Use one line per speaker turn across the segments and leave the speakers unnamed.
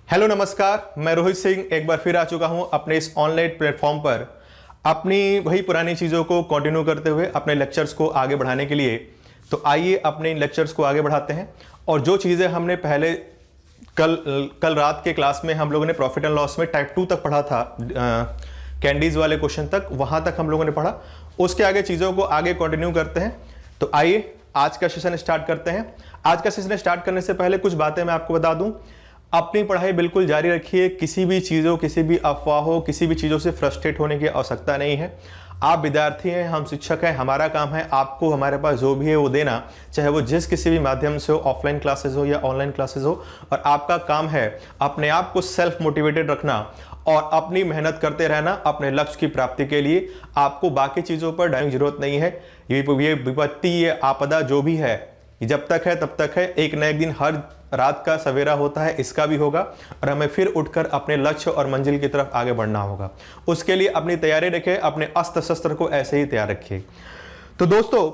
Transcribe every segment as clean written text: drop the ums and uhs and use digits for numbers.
Hello नमस्कार, मैं रोहित सिंह एक बार फिर आ चुका हूं अपने इस ऑनलाइन प्लेटफॉर्म पर अपनी वही पुरानी चीज़ों को कंटिन्यू करते हुए अपने लेक्चर्स को आगे बढ़ाने के लिए। तो आइए अपने इन लेक्चर्स को आगे बढ़ाते हैं। और जो चीज़ें हमने पहले कल रात के क्लास में हम लोगों ने प्रॉफिट एंड लॉस में टाइप 2 तक पढ़ा था, कैंडीज वाले क्वेश्चन तक, वहां तक हम लोगों ने पढ़ा। उसके आगे चीज़ों को आगे कंटिन्यू करते हैं। तो आइए आज का सेशन स्टार्ट करते हैं। आज का सेशन स्टार्ट करने से पहले कुछ बातें मैं आपको बता दूं। अपनी पढ़ाई बिल्कुल जारी रखिए। किसी भी चीज़ों, किसी भी अफवाहों, किसी भी चीज़ों से फ्रस्ट्रेट होने की आवश्यकता नहीं है। आप विद्यार्थी हैं, हम शिक्षक हैं। हमारा काम है आपको हमारे पास जो भी है वो देना, चाहे वो जिस किसी भी माध्यम से हो, ऑफलाइन क्लासेस हो या ऑनलाइन क्लासेस हो। और आपका काम है अपने आप को सेल्फ मोटिवेटेड रखना और अपनी मेहनत करते रहना अपने लक्ष्य की प्राप्ति के लिए। आपको बाकी चीज़ों पर डालने की जरूरत नहीं है। ये विपत्ति, ये आपदा जो भी है, जब तक है तब तक है। एक न एक दिन हर रात का सवेरा होता है, इसका भी होगा और हमें फिर उठकर अपने लक्ष्य और मंजिल की तरफ आगे बढ़ना होगा। उसके लिए अपनी तैयारी रखें, अपने अस्त्र शस्त्र को ऐसे ही तैयार रखिए। तो दोस्तों,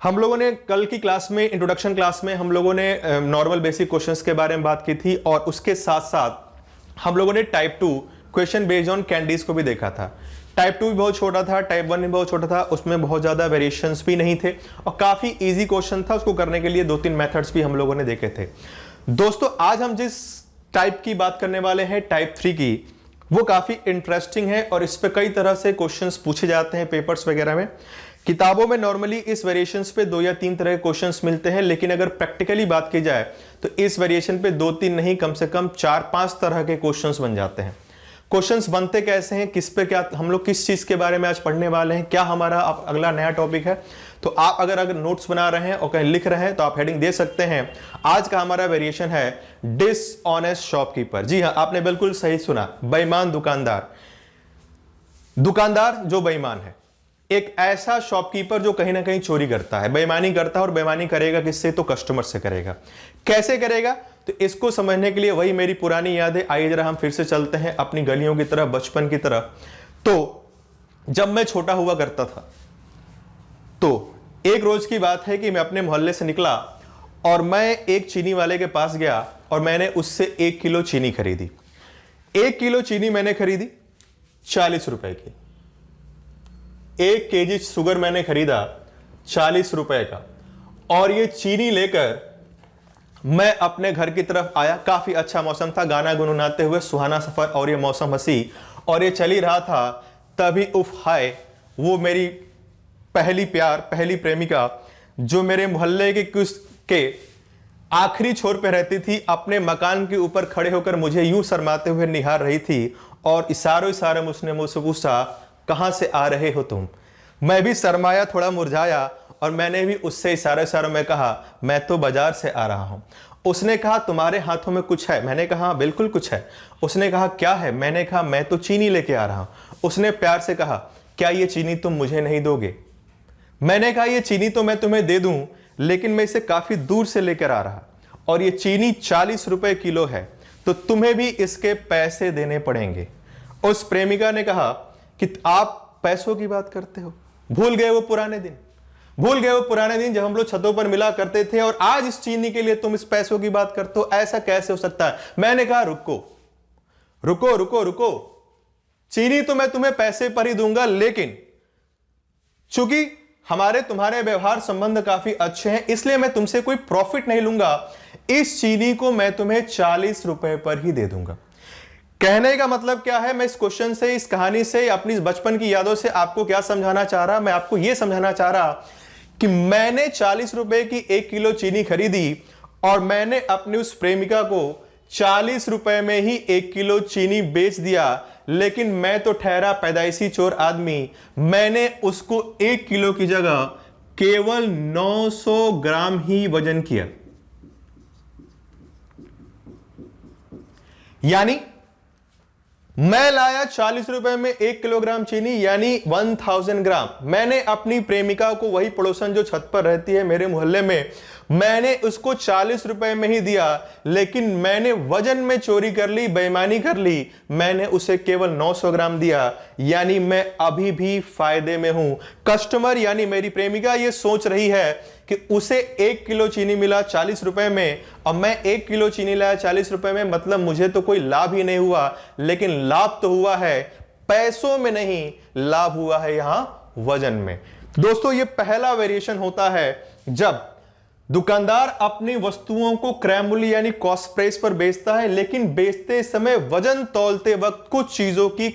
हम लोगों ने कल की क्लास में, इंट्रोडक्शन क्लास में, हम लोगों ने नॉर्मल बेसिक क्वेश्चंस के बारे में बात की थी और उसके साथ साथ हम लोगों ने type 2 question based on candies को भी देखा था। टाइप 2 भी बहुत छोटा था, टाइप 1 भी बहुत छोटा था, उसमें बहुत ज़्यादा वेरिएशंस भी नहीं थे और काफ़ी इजी क्वेश्चन था। उसको करने के लिए 2-3 मेथड्स भी हम लोगों ने देखे थे। दोस्तों, आज हम जिस टाइप की बात करने वाले हैं, टाइप 3 की, वो काफ़ी इंटरेस्टिंग है और इस पर कई तरह से क्वेश्चंस पूछे जाते हैं पेपर्स वगैरह में। किताबों में नॉर्मली इस वेरिएशंस पे 2 या 3 तरह के क्वेश्चंस मिलते हैं, लेकिन अगर प्रैक्टिकली बात की जाए तो इस वेरिएशन पे 2-3 नहीं, कम से कम 4-5 तरह के क्वेश्चंस बन जाते हैं। क्वेश्चंस बनते कैसे हैं, किस पे, क्या हम लोग किस चीज के बारे में आज पढ़ने वाले हैं, क्या हमारा अगला नया टॉपिक है। तो आप अगर नोट्स बना रहे हैं और कहीं लिख रहे हैं तो आप हेडिंग दे सकते हैं। आज का हमारा वेरिएशन है डिसऑनेस्ट शॉपकीपर। जी हां, आपने बिल्कुल सही सुना, बेईमान दुकानदार। दुकानदार जो बेईमान है, एक ऐसा शॉपकीपर जो कहीं ना कहीं चोरी करता है, बेईमानी करता है। और बेईमानी करेगा किससे? तो कस्टमर से करेगा। कैसे करेगा? तो इसको समझने के लिए वही मेरी पुरानी यादें, आइए जरा हम फिर से चलते हैं अपनी गलियों की तरफ, बचपन की तरफ। तो जब मैं छोटा हुआ करता था तो एक रोज की बात है कि मैं अपने मोहल्ले से निकला और मैं एक चीनी वाले के पास गया और मैंने उससे 1 किलो चीनी खरीदी। 1 किलो चीनी मैंने खरीदी 40 रुपए की। 1 केजी शुगर मैंने खरीदा 40 रुपए का। और ये चीनी लेकर मैं अपने घर की तरफ आया। काफी अच्छा मौसम था, गाना गुनगुनाते हुए सुहाना सफर और ये मौसम हंसी और ये चल ही रहा था। तभी उफ हाय, वो मेरी पहली प्यार, पहली प्रेमिका जो मेरे मोहल्ले के आखिरी छोर पे रहती थी, अपने मकान के ऊपर खड़े होकर मुझे यूं शर्माते हुए निहार रही थी और इशारों इशारों में उसने मुझसे पूछा, कहां से आ रहे हो तुम? मैं भी शर्माया, थोड़ा मुरझाया और मैंने भी उससे इशारों इशारों में कहा, मैं तो बाजार से आ रहा हूं। उसने कहा, तुम्हारे हाथों में कुछ है? मैंने कहा, बिल्कुल कुछ है। उसने कहा, क्या है? मैंने कहा, मैं तो चीनी लेके आ रहा हूं। उसने प्यार से कहा, क्या ये चीनी तुम मुझे नहीं दोगे? मैंने कहा, ये चीनी तो मैं तुम्हें दे दूं, लेकिन मैं इसे काफी दूर से लेकर आ रहा और ये चीनी 40 रुपए किलो है, तो तुम्हें भी इसके पैसे देने पड़ेंगे। उस प्रेमिका ने कहा कि आप पैसों की बात करते हो? भूल गए वो पुराने दिन? भूल गए वो पुराने दिन जब हम लोग छतों पर मिला करते थे और आज इस चीनी के लिए तुम इस पैसों की बात करते हो? ऐसा कैसे हो सकता है? मैंने कहा, रुको रुको रुको रुको, चीनी तो मैं तुम्हें पैसे पर ही दूंगा, लेकिन चूंकि हमारे तुम्हारे व्यवहार संबंध काफी अच्छे हैं, इसलिए मैं तुमसे कोई प्रॉफिट नहीं लूंगा। इस चीनी को मैं तुम्हें 40 रुपए पर ही दे दूंगा। कहने का मतलब क्या है? मैं इस क्वेश्चन से, इस कहानी से, अपनी इस बचपन की यादों से आपको क्या समझाना चाह रहा? मैं आपको यह समझाना चाह रहा कि मैंने 40 रुपए की 1 किलो चीनी खरीदी और मैंने अपनी उस प्रेमिका को 40 रुपए में ही 1 किलो चीनी बेच दिया, लेकिन मैं तो ठहरा पैदाइशी चोर आदमी। मैंने उसको 1 किलो की जगह केवल 900 ग्राम ही वजन किया। यानी मैं लाया 40 रुपए में 1 किलोग्राम चीनी, यानी 1000 ग्राम। मैंने अपनी प्रेमिका को, वही पड़ोसन जो छत पर रहती है मेरे मोहल्ले में, मैंने उसको 40 रुपए में ही दिया, लेकिन मैंने वजन में चोरी कर ली, बेईमानी कर ली, मैंने उसे केवल 900 ग्राम दिया, यानी मैं अभी भी फायदे में हूं। कस्टमर यानी मेरी प्रेमिका ये सोच रही है कि उसे 1 किलो चीनी मिला 40 रुपए में और मैं 1 किलो चीनी लाया 40 रुपए में, मतलब मुझे तो कोई लाभ ही नहीं हुआ। लेकिन लाभ तो हुआ है पैसों में, नहीं, लाभ हुआ है यहां वजन में। दोस्तों, यह पहला वेरिएशन होता है जब दुकानदार अपनी वस्तुओं को क्रय मूल्य यानी कॉस्ट प्राइस पर बेचता है, लेकिन बेचते समय वजन तौलते वक्त कुछ चीजों की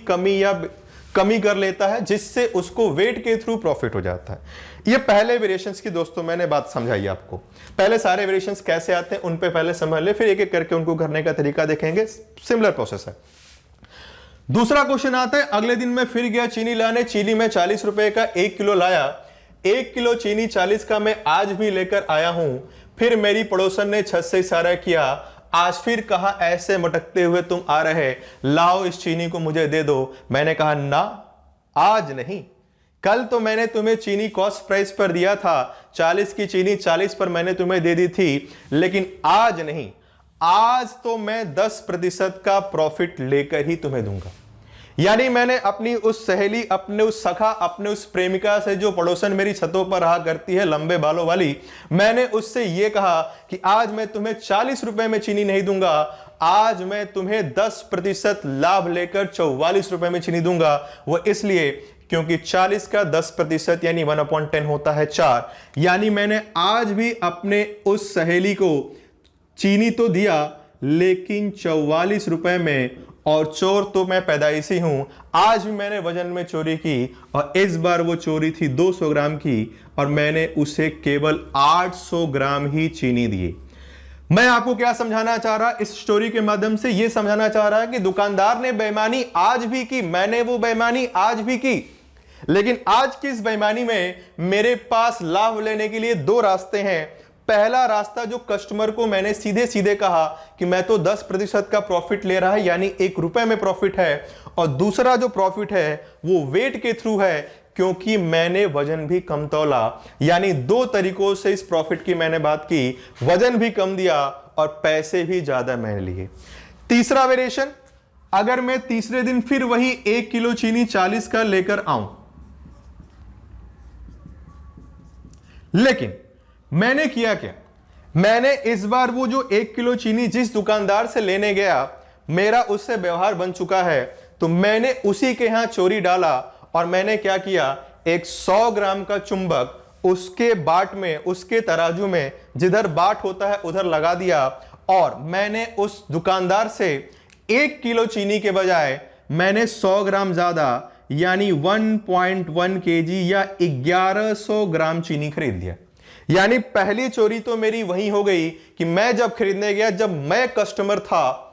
कमी कर लेता है, जिससे उसको वेट के थ्रू प्रॉफिट हो जाता है। ये पहले वेरिएशंस की दोस्तों मैंने बात समझाई आपको। पहले सारे वेरिएशंस कैसे आते हैं उन पे पहले समझ ले, फिर एक एक करके उनको करने का तरीका देखेंगे। सिमिलर प्रोसेस है। दूसरा क्वेश्चन आता है, अगले दिन मैं फिर गया चीनी लाने, चीनी में 40 रुपए का 1 किलो लाया, 1 किलो चीनी 40 का मैं आज भी लेकर आया हूं। फिर मेरी पड़ोसन ने छत से इशारा किया, आज फिर कहा ऐसे मटकते हुए तुम आ रहे, लाओ इस चीनी को मुझे दे दो। मैंने कहा ना, आज नहीं, कल तो मैंने तुम्हें चीनी कॉस्ट प्राइस पर दिया था, 40 की चीनी 40 पर मैंने तुम्हें दे दी थी, लेकिन आज नहीं, आज तो मैं 10% का प्रॉफिट लेकर ही तुम्हें दूंगा। यानी मैंने अपनी उस सहेली, अपने उस सखा, अपने उस प्रेमिका से जो पड़ोसन मेरी छतों पर रहा करती है लंबे बालों वाली, मैंने उससे यह कहा कि आज मैं तुम्हें 40 रुपए में चीनी नहीं दूंगा, आज मैं तुम्हें 10% लाभ लेकर 44 रुपए में चीनी दूंगा। वो इसलिए क्योंकि 40 का 10% यानी 1/10 होता है 4। यानी मैंने आज भी अपने उस सहेली को चीनी तो दिया, लेकिन 44 रुपए में, और चोर तो मैं पैदाइशी हूं। आज भी मैंने वजन में चोरी की और इस बार वो चोरी थी 200 ग्राम की और मैंने उसे केवल 800 ग्राम ही चीनी दी। मैं आपको क्या समझाना चाह रहा, इस स्टोरी के माध्यम से यह समझाना चाह रहा है कि दुकानदार ने बेईमानी आज भी की, मैंने वो बेईमानी आज भी की, लेकिन आज की इस बेईमानी में मेरे पास लाभ लेने के लिए 2 रास्ते हैं। पहला रास्ता, जो कस्टमर को मैंने सीधे सीधे कहा कि मैं तो 10% का प्रॉफिट ले रहा है, यानी 1 रुपए में प्रॉफिट है, और दूसरा जो प्रॉफिट है वो वेट के थ्रू है, क्योंकि मैंने वजन भी कम तौला। यानी 2 तरीकों से इस प्रॉफिट की मैंने बात की, वजन भी कम दिया और पैसे भी ज्यादा मैंने लिए। तीसरा वेरिएशन, अगर मैं तीसरे दिन फिर वही 1 किलो चीनी 40 का लेकर आऊं, लेकिन मैंने किया क्या, मैंने इस बार वो जो 1 किलो चीनी जिस दुकानदार से लेने गया, मेरा उससे व्यवहार बन चुका है, तो मैंने उसी के यहां चोरी डाला और मैंने क्या किया, एक 100 ग्राम का चुंबक उसके बाट में, उसके तराजू में, जिधर बाट होता है उधर लगा दिया, और मैंने उस दुकानदार से 1 किलो चीनी के बजाय मैंने 100 ग्राम ज्यादा यानी 1.1 केजी या 1100 ग्राम चीनी खरीद लिया। यानी पहली चोरी तो मेरी वही हो गई कि मैं जब खरीदने गया, जब मैं कस्टमर था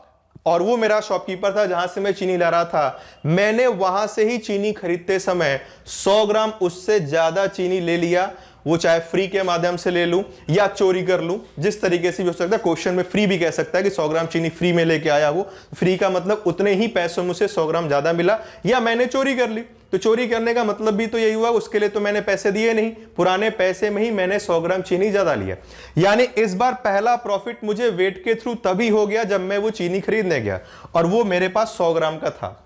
और वो मेरा शॉपकीपर था जहां से मैं चीनी ला रहा था, मैंने वहां से ही चीनी खरीदते समय 100 ग्राम उससे ज्यादा चीनी ले लिया। वो चाहे फ्री के माध्यम से ले लूं या चोरी कर लूं, जिस तरीके से भी हो सकता है। क्वेश्चन में फ्री भी कह सकता है कि 100 ग्राम चीनी फ्री में लेके आया, वो फ्री का मतलब उतने ही पैसों में उसे 100 ग्राम ज्यादा मिला, या मैंने चोरी कर ली। तो चोरी करने का मतलब भी तो यही हुआ, उसके लिए तो मैंने पैसे दिए नहीं, पुराने पैसे में ही मैंने 100 ग्राम चीनी ज्यादा लिया। यानी इस बार पहला प्रॉफिट मुझे वेट के थ्रू तभी हो गया जब मैं वो चीनी खरीदने गया और वो मेरे पास 100 ग्राम का था।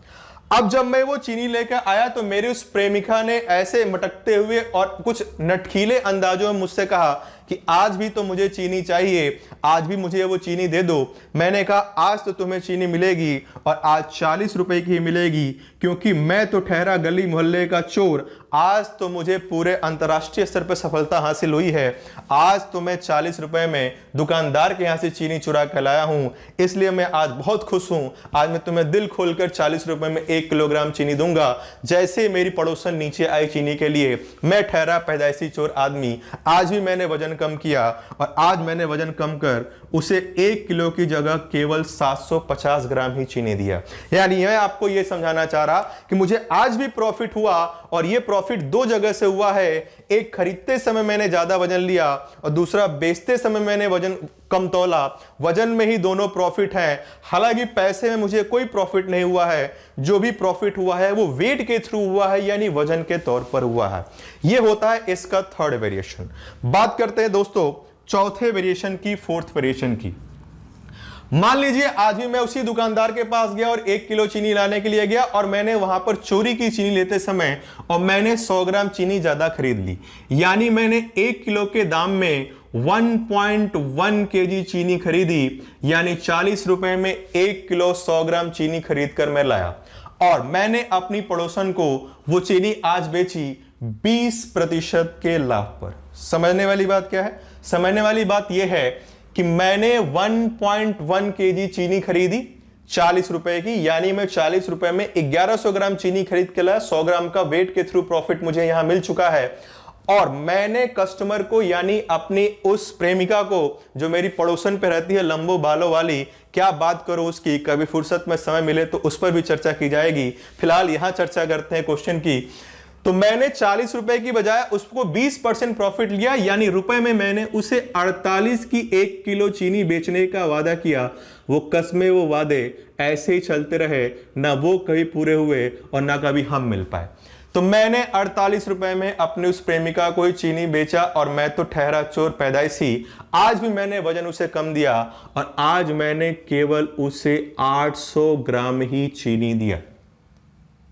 अब जब मैं वो चीनी लेकर आया तो मेरी उस प्रेमिका ने ऐसे मटकते हुए और कुछ नटखीले अंदाजों में मुझसे कहा कि आज भी तो मुझे चीनी चाहिए, आज भी मुझे वो चीनी दे दो। मैंने कहा आज तो तुम्हें चीनी मिलेगी और आज 40 रुपए की ही मिलेगी, क्योंकि मैं तो ठहरा गली मोहल्ले का चोर, आज तो मुझे पूरे अंतर्राष्ट्रीय स्तर पर सफलता हासिल हुई है। आज तो मैं 40 रुपए में दुकानदार के यहां से चीनी चुरा कर लाया हूं, इसलिए मैं आज बहुत खुश हूं। आज मैं तुम्हें दिल खोलकर 40 रुपए में 1 किलोग्राम चीनी दूंगा। जैसे मेरी पड़ोसन नीचे आई चीनी के लिए, मैं ठहरा पैदाइशी चोर आदमी, आज भी मैंने वजन कम किया और आज मैंने वजन कम कर उसे 1 किलो की जगह केवल 750 ग्राम ही चीनी दिया। यानी मैं आपको यह समझाना चाह रहा कि मुझे आज भी प्रॉफिट हुआ, और यह प्रॉफिट 2 जगह से हुआ है। एक, खरीदते समय मैंने ज्यादा वजन लिया, और दूसरा, बेचते समय मैंने वजन कम तौला। वजन में ही दोनों प्रॉफिट हैं। हालांकि पैसे में मुझे कोई प्रॉफिट नहीं हुआ है, जो भी प्रॉफिट हुआ है वो वेट के थ्रू हुआ है, यानी वजन के तौर पर हुआ है। यह होता है इसका थर्ड वेरिएशन। बात करते हैं दोस्तों चौथे वेरिएशन की, फोर्थ वेरिएशन की। मान लीजिए आज भी मैं उसी दुकानदार के पास गया और 1 किलो चीनी लाने के लिए गया और मैंने वहां पर चोरी की चीनी लेते समय और मैंने 100 ग्राम चीनी ज्यादा खरीद ली, यानी मैंने 1 किलो के दाम में 1.1 केजी चीनी खरीदी, यानी 40 रुपए में 1 किलो 100 ग्राम चीनी खरीद कर मैं लाया और मैंने अपनी पड़ोसन को वो चीनी आज बेची 20% के लाभ पर। समझने वाली बात क्या है? समझने वाली बात यह है कि मैंने 1.1 केजी चीनी खरीदी 40 रुपए की, यानी मैं 40 रुपए में 1100 ग्राम चीनी खरीद के लाया। 100 ग्राम का वेट के थ्रू प्रॉफिट मुझे यहां मिल चुका है और मैंने कस्टमर को, यानी अपनी उस प्रेमिका को जो मेरी पड़ोसन पे रहती है लंबो बालों वाली, क्या बात करो उसकी, कभी फुर्सत में समय मिले तो उस पर भी चर्चा की जाएगी, फिलहाल यहां चर्चा करते हैं क्वेश्चन की। तो मैंने 40 रुपए की बजाय उसको 20% प्रॉफिट लिया, यानी रुपए में मैंने उसे 48 की 1 किलो चीनी बेचने का वादा किया। वो कस्में, वो वादे ऐसे ही चलते रहे, ना वो कभी पूरे हुए और ना कभी हम मिल पाए। तो मैंने 48 रुपए में अपनी उस प्रेमिका को ही चीनी बेचा और मैं तो ठहरा चोर पैदाइशी। आज भी मैंने वजन उसे कम दिया और आज मैंने केवल उसे 800 ग्राम ही चीनी दिया।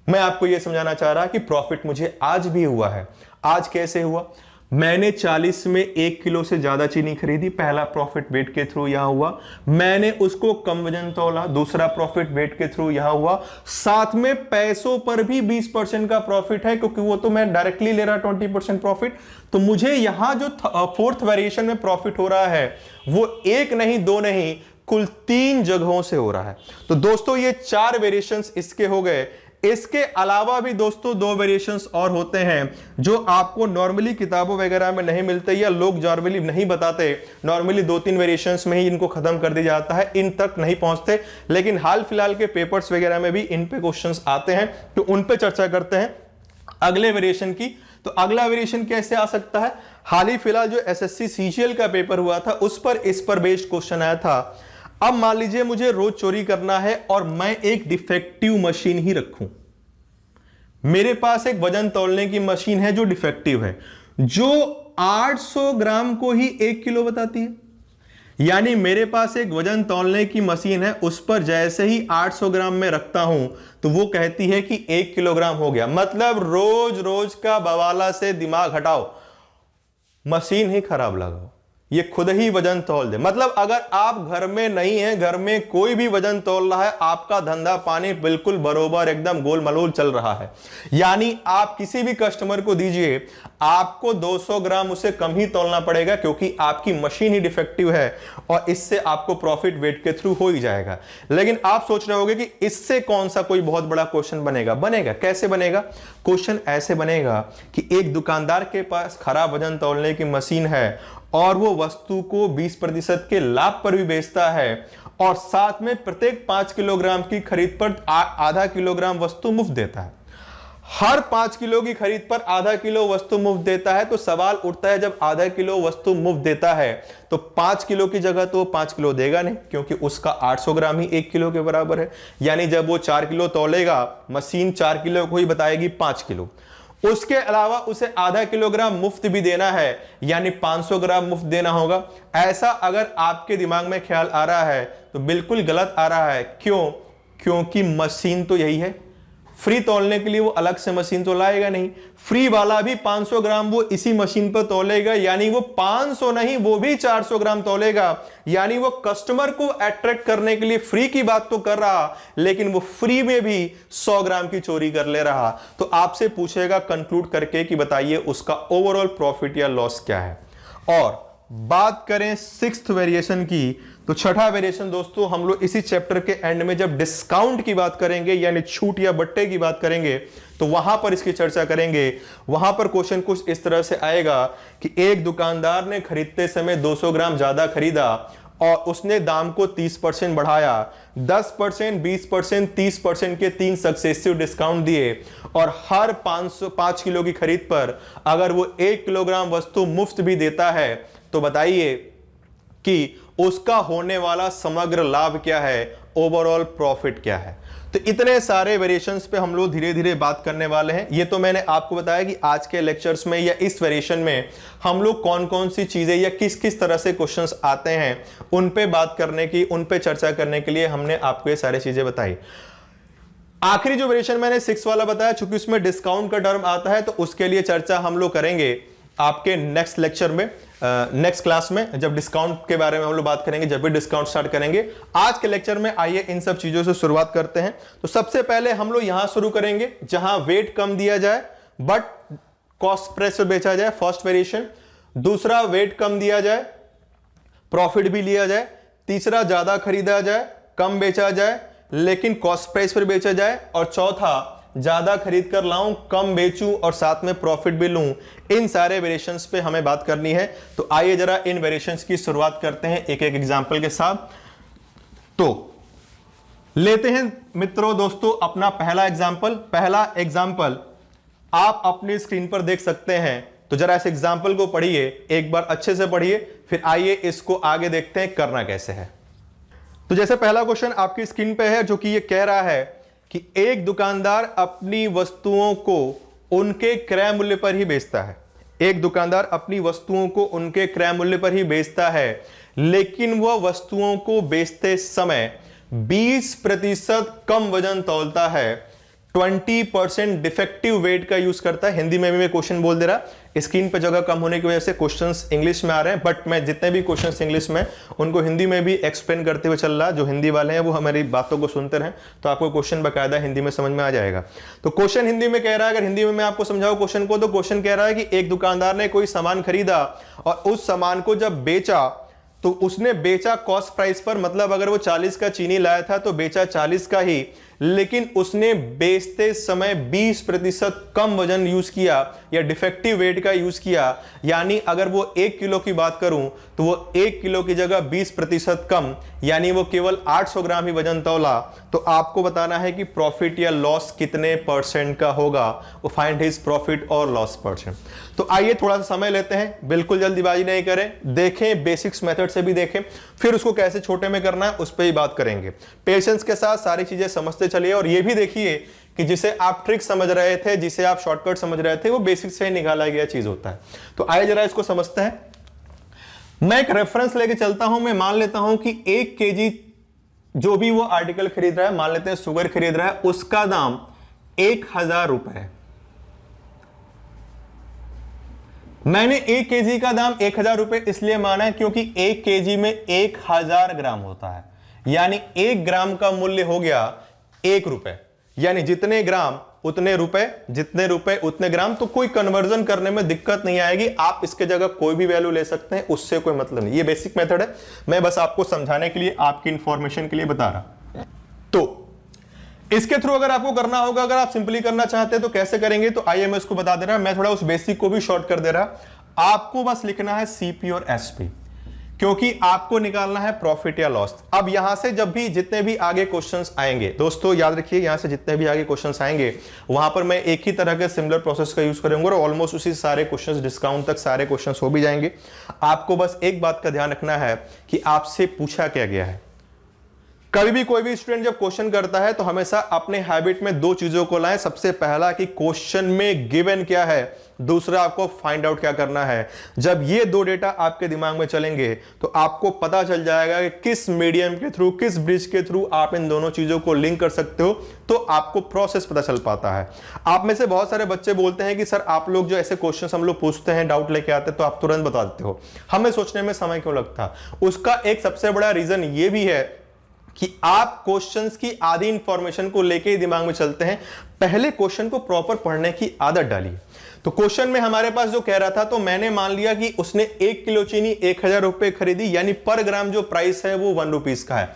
मैं आपको यह समझाना चाह रहा कि प्रॉफिट मुझे आज भी हुआ है। आज कैसे हुआ? मैंने 40 में 1 किलो से ज्यादा चीनी खरीदी, पहला प्रॉफिट वेट के थ्रू यहां हुआ। मैंने उसको कम वजन तोला, दूसरा प्रॉफिट वेट के थ्रू यहां हुआ। साथ में पैसों पर भी 20% का प्रॉफिट है, क्योंकि वो तो मैं डायरेक्टली ले रहा 20% प्रॉफिट। तो मुझे यहां जो फोर्थ वेरिएशन में प्रॉफिट हो रहा है वो 1 नहीं 2 नहीं, कुल 3 जगहों से हो रहा है। तो दोस्तों ये 4 वेरिएशंस इसके हो गए। इसके अलावा भी दोस्तों 2 वेरिएशंस और होते हैं जो आपको नॉर्मली किताबों वगैरह में नहीं मिलते या लोग नॉर्मली नहीं बताते। नॉर्मली 2-3 वेरिएशंस में ही इनको खत्म कर दिया जाता है, इन तक नहीं पहुंचते, लेकिन हाल फिलहाल के पेपर्स वगैरह में भी इन पे क्वेश्चंस आते हैं, तो उन पे चर्चा करते हैं अगले वेरिएशन की। तो अगला वेरिएशन कैसे आ सकता है? हाल ही फिलहाल जो एसएससी सीजीएल का पेपर हुआ था उस पर इस पर बेस्ड क्वेश्चन आया था। अब मान लीजिए मुझे रोज चोरी करना है और मैं एक डिफेक्टिव मशीन ही रखूं। मेरे पास एक वजन तौलने की मशीन है जो डिफेक्टिव है, जो 800 ग्राम को ही 1 किलो बताती है। यानी मेरे पास एक वजन तौलने की मशीन है, उस पर जैसे ही 800 ग्राम में रखता हूं तो वो कहती है कि 1 किलोग्राम हो गया। मतलब रोज रोज का बवाला से दिमाग हटाओ, मशीन ही खराब लगाओ, ये खुद ही वजन तौल दे। मतलब अगर आप घर में नहीं है, घर में कोई भी वजन तौल रहा है, आपका धंधा पानी बिल्कुल बरोबर एकदम गोल मलोल चल रहा है। यानी आप किसी भी कस्टमर को दीजिए, आपको 200 ग्राम उसे कम ही तौलना पड़ेगा, क्योंकि आपकी मशीन ही डिफेक्टिव है और इससे आपको प्रॉफिट वेट के थ्रू हो ही जाएगा। लेकिन आप सोच रहे होंगे कि इससे कौन सा कोई बहुत बड़ा क्वेश्चन बनेगा? बनेगा। कैसे बनेगा? क्वेश्चन ऐसे बनेगा कि एक दुकानदार के पास खराब वजन तौलने की मशीन है और वो वस्तु को 20% के लाभ पर भी बेचता है और साथ में प्रत्येक 5 किलोग्राम की खरीद पर आधा किलोग्राम वस्तु मुफ्त देता है। हर 5 किलो की खरीद पर आधा किलो वस्तु मुफ्त देता है। तो सवाल उठता है, जब आधा किलो वस्तु मुफ्त देता है तो 5 किलो की जगह तो 5 किलो देगा नहीं, क्योंकि उसका 800 ग्राम ही 1 किलो के बराबर है। यानी जब वो 4 किलो तौलेगा, मशीन 4 किलो को ही बताएगी 5 किलो। उसके अलावा उसे आधा किलोग्राम मुफ्त भी देना है, यानी 500 ग्राम मुफ्त देना होगा। ऐसा अगर आपके दिमाग में ख्याल आ रहा है तो बिल्कुल गलत आ रहा है। क्यों? क्योंकि मशीन तो यही है। फ्री तौलने के लिए वो अलग से मशीन तो लाएगा नहीं, फ्री वाला भी 500 ग्राम वो इसी मशीन पर तौलेगा, यानी वो 500 नहीं, वो भी 400 ग्राम तौलेगा। यानी वो कस्टमर को अट्रैक्ट करने के लिए फ्री की बात तो कर रहा, लेकिन वो फ्री में भी 100 ग्राम की चोरी कर ले रहा। तो आपसे पूछेगा कंक्लूड करके कि बताइए उसका ओवरऑल प्रॉफिट या लॉस क्या है। और बात करें 6th वेरिएशन की, तो छठा वेरिएशन दोस्तों हम लोग इसी चैप्टर के एंड में जब डिस्काउंट की बात करेंगे, यानी छूट या बट्टे की बात करेंगे, तो वहां पर इसकी चर्चा करेंगे। वहां पर क्वेश्चन कुछ इस तरह से आएगा कि एक दुकानदार ने खरीदते समय 200 ग्राम ज्यादा खरीदा और उसने दाम को 30% बढ़ाया, 10%, 20%, 30% के 3 सक्सेसिव डिस्काउंट दिए और हर 5 किलो की खरीद पर अगर वो 1 किलोग्राम वस्तु मुफ्त भी देता है, तो बताइए कि उसका होने वाला समग्र लाभ क्या है, ओवरऑल प्रॉफिट क्या है। तो इतने सारे वेरिएशंस पे हम लोग धीरे धीरे बात करने वाले हैं। ये तो मैंने आपको बताया कि आज के लेक्चर्स में या इस वेरिएशन में हम लोग कौन कौन सी चीजें या किस किस तरह से क्वेश्चंस आते हैं उन पे बात करने की, उन पे चर्चा करने के लिए हमने आपको ये सारी चीजें बताई। आखिरी जो वेरिएशन मैंने 6 वाला बताया, चूंकि उसमें डिस्काउंट का टर्म आता है तो उसके लिए चर्चा हम लोग करेंगे आपके नेक्स्ट लेक्चर में, नेक्स्ट क्लास में, जब डिस्काउंट के बारे में हम लोग बात करेंगे, जब भी डिस्काउंट स्टार्ट करेंगे। आज के लेक्चर में आइए इन सब चीजों से शुरुआत करते हैं। तो सबसे पहले हम लोग यहां शुरू करेंगे जहां वेट कम दिया जाए बट कॉस्ट प्राइस पर बेचा जाए, फर्स्ट वेरिएशन। दूसरा, वेट कम दिया जाए, प्रॉफिट भी लिया जाए। तीसरा, ज्यादा खरीदा जाए, कम बेचा जाए लेकिन कॉस्ट प्राइस पर बेचा जाए। और चौथा, ज्यादा खरीद कर लाऊं, कम बेचूं और साथ में प्रॉफिट भी लूं। इन सारे वेरिएशंस पे हमें बात करनी है। तो आइए जरा इन वेरिएशंस की शुरुआत करते हैं एक एक एग्जांपल के साथ। तो लेते हैं मित्रों, दोस्तों, अपना पहला एग्जांपल। पहला एग्जांपल आप अपनी स्क्रीन पर देख सकते हैं। तो जरा इस एग्जांपल को पढ़िए, एक बार अच्छे से पढ़िए, फिर आइए इसको आगे देखते हैं करना कैसे है। तो जैसे पहला क्वेश्चन आपकी स्क्रीन पे है जो कि ये कह रहा है कि एक दुकानदार अपनी वस्तुओं को उनके क्रय मूल्य पर ही बेचता है। एक दुकानदार अपनी वस्तुओं को उनके क्रय मूल्य पर ही बेचता है, लेकिन वह वस्तुओं को बेचते समय 20% कम वजन तौलता है, 20% डिफेक्टिव वेट का यूज करता है। हिंदी में भी मैं क्वेश्चन बोल दे रहा, स्क्रीन पे जगह कम होने की वजह से क्वेश्चंस इंग्लिश में आ रहे हैं, बट मैं जितने भी क्वेश्चंस इंग्लिश में उनको हिंदी में भी एक्सप्लेन करते हुए चल रहा। जो हिंदी वाले हैं वो हमारी बातों को सुनते रहें तो आपको क्वेश्चन बकायदा हिंदी में समझ में आ जाएगा। तो क्वेश्चन हिंदी में कह रहा है, अगर हिंदी में मैं आपको समझाऊं क्वेश्चन को, तो क्वेश्चन कह रहा है कि एक दुकानदार ने कोई सामान खरीदा और उस सामान को जब बेचा तो उसने बेचा कॉस्ट प्राइस पर, मतलब अगर वो 40 का चीनी लाया था तो बेचा 40 का ही, लेकिन उसने बेचते समय 20% कम वजन यूज किया या डिफेक्टिव वेट का यूज किया। यानी अगर वो 1 किलो की बात करूं तो वो 1 किलो की जगह 20% कम, यानी वो केवल 800 ग्राम ही वजन तौला। तो आपको बताना है कि प्रॉफिट या लॉस कितने परसेंट का होगा, वो फाइंड हिज प्रॉफिट और लॉस परसेंट। तो आइए थोड़ा सा समय लेते हैं, बिल्कुल जल्दीबाजी नहीं करें, देखें बेसिक्स मेथड से भी देखें, फिर उसको कैसे छोटे में करना है उस पर ही बात करेंगे। पेशेंस के साथ सारी चीजें समझते चलिए और ये भी देखिए कि जिसे आप ट्रिक समझ रहे थे, जिसे आप शॉर्टकट समझ रहे थे, वो बेसिक से ही निकाला गया चीज होता है। तो आइए जरा इसको समझते हैं। मैं एक रेफरेंस लेके चलता हूं। मैं मान लेता हूं कि 1 केजी जो भी वो आर्टिकल खरीद रहा है, मान लेते हैं शुगर खरीद रहा है, उसका दाम 1000 रुपए है। मैंने 1 केजी का दाम 1000 रुपए इसलिए माना है क्योंकि 1 केजी में 1000 ग्राम होता है, यानी 1 ग्राम का मूल्य हो गया 1 रुपए, यानी जितने ग्राम उतने रुपए, जितने रुपए उतने ग्राम। तो कोई कन्वर्जन करने में दिक्कत नहीं आएगी, आप इसके जगह कोई भी वैल्यू ले सकते हैं, उससे कोई मतलब नहीं। ये बेसिक मेथड है, मैं बस आपको समझाने के लिए, आपकी इंफॉर्मेशन के लिए बता रहा। तो इसके थ्रू अगर आपको करना होगा, अगर आप सिंपली करना चाहते हैं तो कैसे करेंगे, तो आइए मैं उसको बता दे रहा। मैं थोड़ा उस बेसिक को भी शॉर्ट कर दे रहा। आपको बस लिखना है सीपी और एसपी, क्योंकि आपको निकालना है प्रॉफिट या लॉस। अब यहां से जब भी जितने भी आगे क्वेश्चंस आएंगे, दोस्तों याद रखिए, यहां से जितने भी आगे क्वेश्चंस आएंगे वहां पर मैं एक ही तरह के सिमिलर प्रोसेस का यूज करूंगा और ऑलमोस्ट उसी सारे क्वेश्चंस, डिस्काउंट तक सारे क्वेश्चंस हो भी जाएंगे। आपको बस एक बात का ध्यान रखना है कि आपसे पूछा क्या गया है। कभी भी कोई भी स्टूडेंट जब क्वेश्चन करता है तो हमेशा अपने हैबिट में 2 चीजों को लाएं। सबसे पहला कि क्वेश्चन में गिवन क्या है, दूसरा आपको फाइंड आउट क्या करना है। जब ये 2 डेटा आपके दिमाग में चलेंगे तो आपको पता चल जाएगा कि किस मीडियम के थ्रू, किस ब्रिज के थ्रू आप इन दोनों चीजों को लिंक कर सकते हो, तो आपको प्रोसेस पता चल पाता है। आप में से बहुत सारे बच्चे बोलते हैं कि सर आप लोग जो ऐसे क्वेश्चन हम लोग पूछते हैं, डाउट लेके आते हैं, तो आप तुरंत बता देते हो, हमें सोचने में समय क्यों लगता। उसका एक सबसे बड़ा रीजन ये भी है कि आप क्वेश्चंस की आधी इंफॉर्मेशन को लेके ही दिमाग में चलते हैं। पहले क्वेश्चन को प्रॉपर पढ़ने की आदत डालिए। तो क्वेश्चन में हमारे पास जो कह रहा था, तो मैंने मान लिया कि उसने 1 किलो चीनी 1000 रुपए खरीदी, यानी पर ग्राम जो प्राइस है वो 1 रुपीज का है।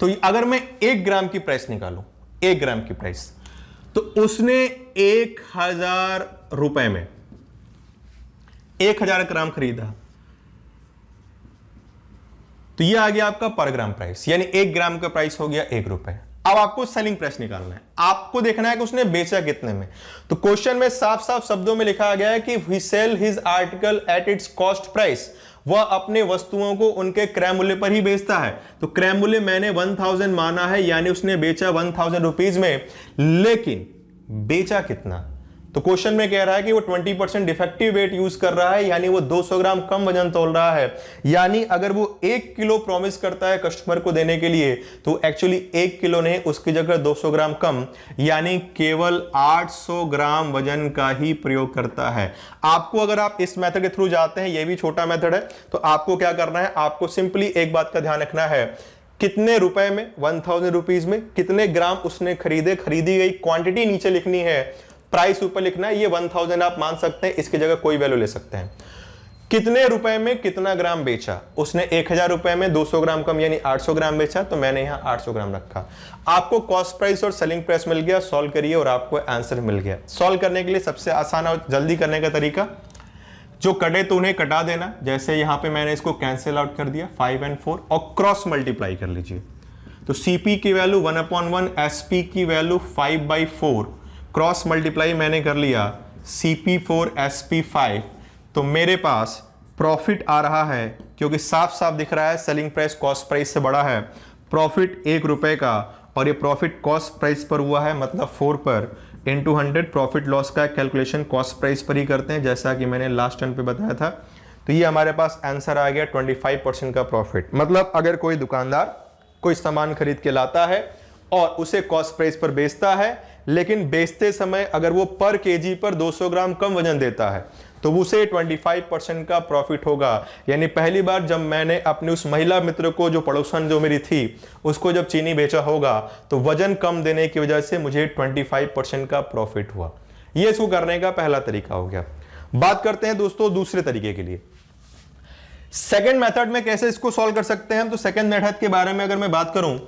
तो अगर मैं 1 ग्राम की प्राइस निकालूं, 1 ग्राम की प्राइस, तो उसने 1000 रुपए में 1000 ग्राम खरीदा, तो ये आ गया आपका पर ग्राम प्राइस, यानी 1 ग्राम का प्राइस हो गया 1 रुपए। अब आपको सेलिंग प्राइस निकालना है, आपको देखना है कि उसने बेचा कितने में। तो क्वेश्चन में साफ साफ शब्दों में लिखा गया है कि he sell his article at its cost price, वह अपने वस्तुओं को उनके क्रय मूल्य पर ही बेचता है। तो क्रय मूल्य मैंने 1000 माना है, यानी उसने बेचा 1000 रुपीज में, लेकिन बेचा कितना? तो क्वेश्चन में कह रहा है कि वो 20% डिफेक्टिव वेट यूज कर रहा है, यानी वो 200 ग्राम कम वजन तोल रहा है। यानी अगर वो 1 किलो प्रॉमिस करता है कस्टमर को देने के लिए, तो एक्चुअली 1 किलो नहीं, उसकी जगह 200 ग्राम कम, यानी केवल 800 ग्राम वजन का ही प्रयोग करता है। आपको अगर आप इस मेथड के थ्रू जाते हैं, ये भी छोटा मेथड है, तो आपको क्या करना है, आपको सिंपली एक बात का ध्यान रखना है, कितने रुपए में, 1000 रुपीज में कितने ग्राम उसने खरीदे, खरीदी गई क्वांटिटी नीचे लिखनी है, प्राइस ऊपर लिखना है। ये 1000 आप मान सकते हैं, इसकी जगह कोई वैल्यू ले सकते हैं। कितने रुपए में कितना ग्राम बेचा, उसने 1000 रुपए में 200 ग्राम कम यानी 800 ग्राम बेचा, तो मैंने यहां 800 ग्राम रखा। आपको कॉस्ट प्राइस और सेलिंग प्राइस मिल गया, सॉल्व करिए और आपको आंसर मिल गया। सॉल्व करने के लिए सबसे आसान और जल्दी करने का तरीका, जो कटे तो उन्हें कटा देना, जैसे यहां पे मैंने इसको कैंसिल आउट कर दिया 5 और 4, और क्रॉस मल्टीप्लाई कर लीजिए। तो सीपी की वैल्यू 1/1, एसपी की वैल्यू 5/4, क्रॉस मल्टीप्लाई मैंने कर लिया CP4 SP5, तो मेरे पास प्रॉफिट आ रहा है, क्योंकि साफ साफ दिख रहा है सेलिंग प्राइस कॉस्ट प्राइस से बड़ा है, प्रॉफिट 1 रुपए का, और ये प्रॉफिट कॉस्ट प्राइस पर हुआ है, मतलब 4 पर इंटू 100। प्रॉफिट लॉस का कैलकुलेशन कॉस्ट प्राइस पर ही करते हैं, जैसा कि मैंने लास्ट टर्न पे बताया था। तो ये हमारे पास आंसर आ गया 25% का प्रॉफिट। मतलब अगर कोई दुकानदार कोई सामान खरीद के लाता है और उसे कॉस्ट प्राइस पर बेचता है, लेकिन बेचते समय अगर वो पर केजी पर 200 ग्राम कम वजन देता है, तो उसे 25% का प्रॉफिट होगा। यानी पहली बार जब मैंने अपने उस महिला मित्र को, जो पड़ोसन जो मेरी थी, उसको जब चीनी बेचा होगा, तो वजन कम देने की वजह से मुझे 25% का प्रॉफिट हुआ। ये इसको करने का पहला तरीका हो गया। बात करते हैं दोस्तों दूसरे तरीके के लिए, सेकेंड मेथड में कैसे इसको सॉल्व कर सकते हैं। तो सेकेंड मेथड के बारे में अगर मैं बात करूं,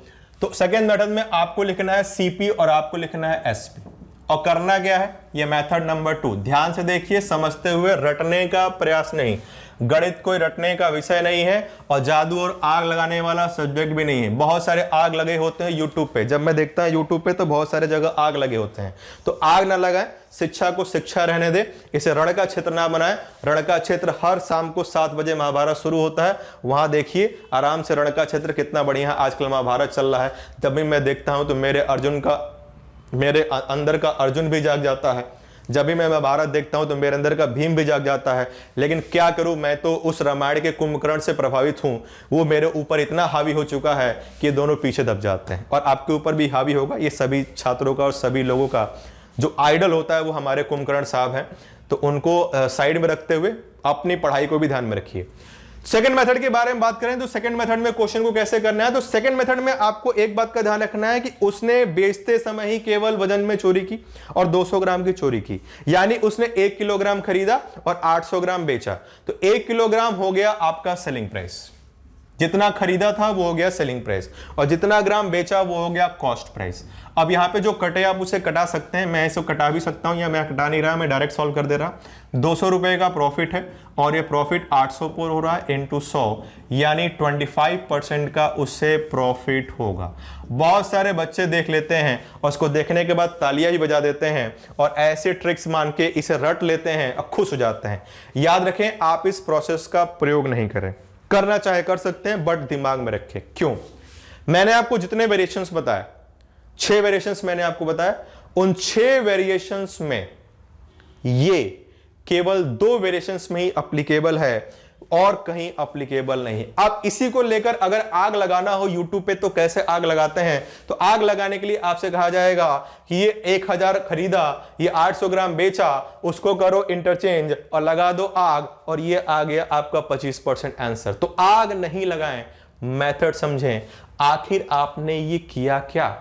तो सेकेंड मेथड में आपको लिखना है सीपी और आपको लिखना है एसपी, और करना क्या है, ये मेथड नंबर 2। ध्यान से देखिए, समझते हुए, रटने का प्रयास नहीं। गणित कोई रटने का विषय नहीं है, और जादू और आग लगाने वाला सब्जेक्ट भी नहीं है। बहुत सारे आग लगे होते हैं यूट्यूब पे, जब मैं देखता हूं यूट्यूब पे तो बहुत सारे जगह आग लगे होते हैं। तो आग ना लगाएं, शिक्षा को शिक्षा रहने दे, इसे रण का क्षेत्र ना बनाएं। रण का क्षेत्र हर शाम को 7 बजे महाभारत शुरू होता है, वहां देखिए आराम से रण का क्षेत्र कितना बढ़िया है। आजकल महाभारत चल रहा है, जब भी मैं देखता हूं तो मेरे अंदर का अर्जुन भी जाग जाता है। जब भी मैं महाभारत देखता हूं तो मेरे अंदर का भीम भी जाग जाता है। लेकिन क्या करूं, मैं तो उस रामायण के कुंभकर्ण से प्रभावित हूं, वो मेरे ऊपर इतना हावी हो चुका है कि दोनों पीछे दब जाते हैं। और आपके ऊपर भी हावी होगा। ये सभी छात्रों का और सभी लोगों का जो आइडल होता है वो हमारे कुंभकर्ण साहब हैं। तो उनको साइड में रखते हुए अपनी पढ़ाई को भी ध्यान में रखिए। सेकंड मेथड के बारे में बात करें तो सेकंड मेथड में क्वेश्चन को कैसे करना है, तो सेकंड मेथड में आपको एक बात का ध्यान रखना है कि उसने बेचते समय ही केवल वजन में चोरी की और 200 ग्राम की चोरी की। यानी उसने 1 किलोग्राम खरीदा और 800 ग्राम बेचा, तो 1 किलोग्राम हो गया आपका सेलिंग प्राइस। जितना खरीदा था वो हो गया सेलिंग प्राइस, और जितना ग्राम बेचा वो हो गया कॉस्ट प्राइस। अब यहां पे जो कटे आप उसे कटा सकते हैं, मैं इसे कटा भी सकता हूं, या मैं कटा नहीं रहा, मैं डायरेक्ट सॉल्व कर दे रहा। 200 रुपए का प्रॉफिट है और ये प्रॉफिट 800 पर हो रहा है इंटू 100, यानी 25% का उससे प्रॉफिट होगा। बहुत सारे बच्चे देख लेते हैं और उसको देखने के बाद तालियां ही बजा देते हैं और ऐसे ट्रिक्स मान के इसे रट लेते हैं और खुश हो जाते हैं। याद रखें, आप इस प्रोसेस का प्रयोग नहीं करें। करना चाहे कर सकते हैं, बट दिमाग में रखें। क्यों? मैंने आपको जितने वेरिएशंस बताए, 6 वेरिएशंस मैंने आपको बताया, उन 6 वेरिएशंस में ये केवल 2 वेरिएशंस में ही एप्लीकेबल है और कहीं एप्लीकेबल नहीं। अब इसी को लेकर अगर आग लगाना हो यूट्यूब पे तो कैसे आग लगाते हैं, तो आग लगाने के लिए आपसे कहा जाएगा कि ये 1000 खरीदा, ये 800 ग्राम बेचा, उसको करो इंटरचेंज और लगा दो आग, और ये आ गया आपका 25% आंसर। तो आग नहीं लगाएं, मेथड समझें। आखिर आपने ये किया क्या,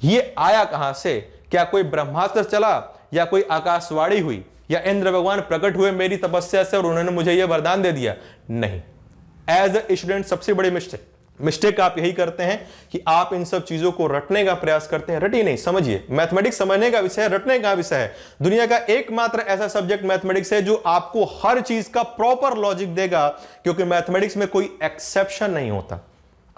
ये आया कहां से? क्या कोई ब्रह्मास्त्र चला, या कोई आकाशवाणी हुई, या इंद्र भगवान प्रकट हुए मेरी तपस्या से और उन्होंने मुझे यह वरदान दे दिया? नहीं। एज अ स्टूडेंट सबसे बड़ी मिस्टेक आप यही करते हैं कि आप इन सब चीजों को रटने का प्रयास करते हैं। रटिए नहीं, समझिए। मैथमेटिक्स समझने का विषय है, रटने का विषय है। दुनिया का एकमात्र ऐसा सब्जेक्ट मैथमेटिक्स है जो आपको हर चीज का प्रॉपर लॉजिक देगा, क्योंकि मैथमेटिक्स में कोई एक्सेप्शन नहीं होता।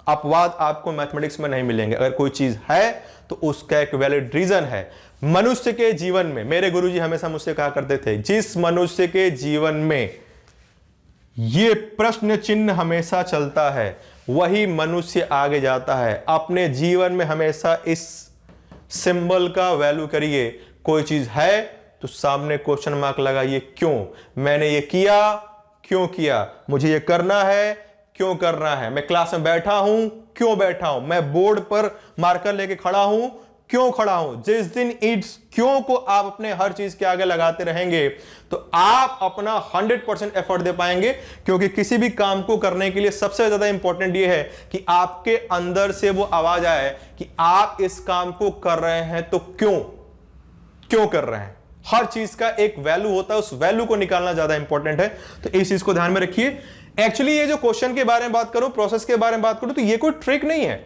अपवाद आपको मैथमेटिक्स में नहीं मिलेंगे। अगर कोई चीज है तो उसका एक वैलिड रीजन है। मनुष्य के जीवन में, मेरे गुरुजी हमेशा मुझसे कहा करते थे, जिस मनुष्य के जीवन में ये प्रश्न चिन्ह हमेशा चलता है, वही मनुष्य आगे जाता है। अपने जीवन में हमेशा इस सिंबल का वैल्यू करिए। कोई चीज है तो सामने क्वेश्चन मार्क लगाइए, क्यों मैंने ये किया, क्यों किया, मुझे ये करना है, क्यों करना है, मैं क्लास में बैठा हूं, क्यों बैठा हूं, मैं बोर्ड पर मार्कर लेके खड़ा हूं, क्यों खड़ा हूं। जिस दिन इट्स क्यों को आप अपने हर चीज के आगे लगाते रहेंगे तो आप अपना 100% एफर्ट दे पाएंगे, क्योंकि किसी भी काम को करने के लिए सबसे ज्यादा इंपॉर्टेंट ये है कि आपके अंदर से वो आवाज आए कि आप इस काम को कर रहे हैं तो क्यों कर रहे हैं। हर चीज का एक वैल्यू होता है, उस वैल्यू को निकालना ज्यादा इंपॉर्टेंट है। तो इस चीज को ध्यान में रखिए। एक्चुअली ये जो क्वेश्चन के बारे में बात करूं, प्रोसेस के बारे में बात करूं, तो ये कोई ट्रिक नहीं है,